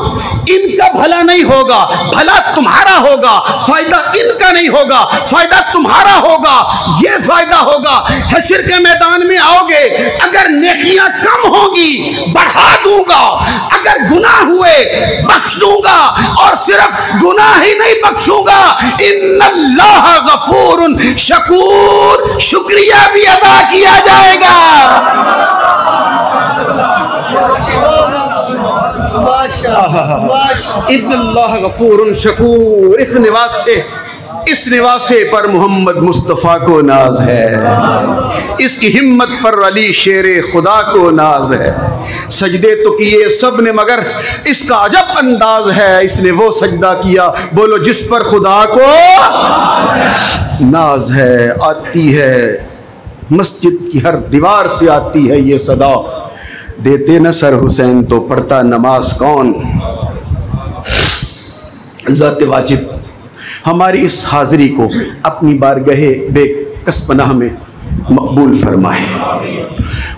इनका भला नहीं होगा, भला तुम्हारा होगा, फायदा इनका नहीं होगा, फायदा तुम्हारा होगा। ये फायदा होगा हश्र के मैदान में आओगे, अगर नेकियां कम होंगी बढ़ा दूंगा, अगर गुनाह हुए बख्श दूंगा, और सिर्फ गुनाह ही नहीं बख्शूंगा, इन्नल्लाह गफूरुन शकूर, शुक्रिया भी अदा किया जाएगा। इन्नल्लाह गफूरुन शकूर। इस निवासे पर मोहम्मद मुस्तफ़ा को नाज है, इसकी हिम्मत पर अली शेरे खुदा को नाज है। सजदे तो किए सब ने मगर इसका अजब अंदाज है, इसने वो सजदा किया बोलो जिस पर खुदा को नाज है। आती है मस्जिद की हर दीवार से आती है ये सदा, देते न सर हुसैन तो पढ़ता नमाज कौन। ज़ात वाजिब हमारी इस हाज़िरी को अपनी बारगाहे बेकसपनाह में मकबूल फरमाए।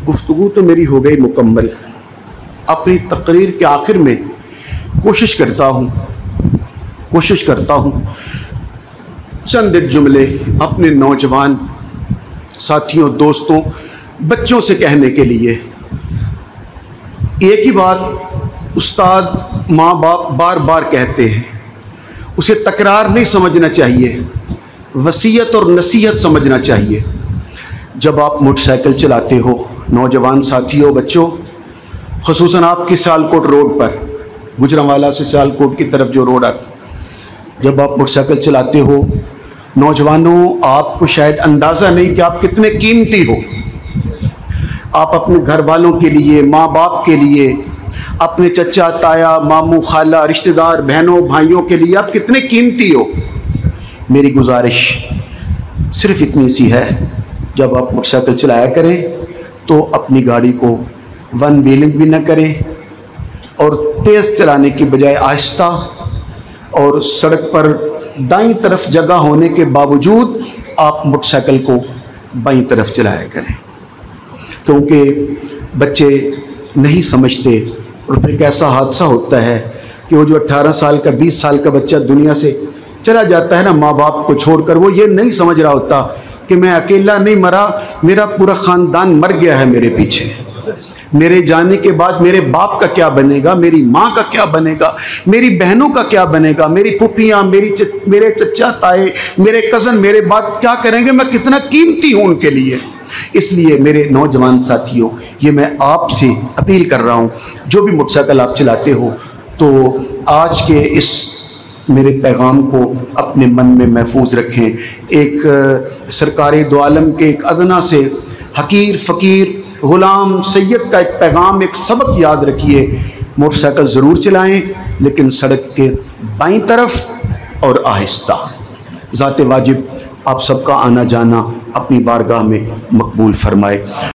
गुफ्तगू तो मेरी हो गई मुकम्मल। अपनी तकरीर के आखिर में कोशिश करता हूँ चंद एक जुमले अपने नौजवान साथियों, दोस्तों, बच्चों से कहने के लिए। एक ही बात उस्ताद माँ बाप बार बार कहते हैं, उसे तकरार नहीं समझना चाहिए, वसीयत और नसीहत समझना चाहिए। जब आप मोटरसाइकिल चलाते हो, नौजवान साथियों, बच्चों, ख़ुसूसन आपकी सियालकोट रोड पर, गुजरांवाला से सियालकोट की तरफ जो रोड आता, जब आप मोटरसाइकिल चलाते हो, नौजवानों, आपको शायद अंदाज़ा नहीं कि आप कितने कीमती हो। आप अपने घर वालों के लिए, माँ बाप के लिए, अपने चचा ताया मामू खाला रिश्तेदार बहनों भाइयों के लिए आप कितने कीमती हो। मेरी गुजारिश सिर्फ इतनी सी है, जब आप मोटरसाइकिल चलाया करें तो अपनी गाड़ी को वन व्हीलिंग भी न करें, और तेज़ चलाने की बजाय आहिस्ता, और सड़क पर दाईं तरफ जगह होने के बावजूद आप मोटरसाइकिल को बाईं तरफ चलाया करें, क्योंकि बच्चे नहीं समझते। और फिर एक ऐसा हादसा होता है कि वो जो 18 साल का 20 साल का बच्चा दुनिया से चला जाता है ना माँ बाप को छोड़कर, वो ये नहीं समझ रहा होता कि मैं अकेला नहीं मरा, मेरा पूरा ख़ानदान मर गया है मेरे पीछे। मेरे जाने के बाद मेरे बाप का क्या बनेगा, मेरी माँ का क्या बनेगा, मेरी बहनों का क्या बनेगा, मेरी पुप्पियाँ, मेरे चचा ताए, मेरे कज़न मेरे बाप क्या करेंगे, मैं कितना कीमती हूँ उनके लिए। इसलिए मेरे नौजवान साथियों, ये मैं आपसे अपील कर रहा हूँ, जो भी मोटरसाइकिल आप चलाते हो, तो आज के इस मेरे पैगाम को अपने मन में महफूज रखें। एक सरकारी दो आलम के एक अदना से हकीर फ़कीर ग़ुलाम सैयद का एक पैगाम, एक सबक याद रखिए। मोटरसाइकिल ज़रूर चलाएं, लेकिन सड़क के बाईं तरफ और आहिस्ता। ज़ात वाजिब आप सबका आना जाना अपनी बारगाह में मकबूल फरमाए।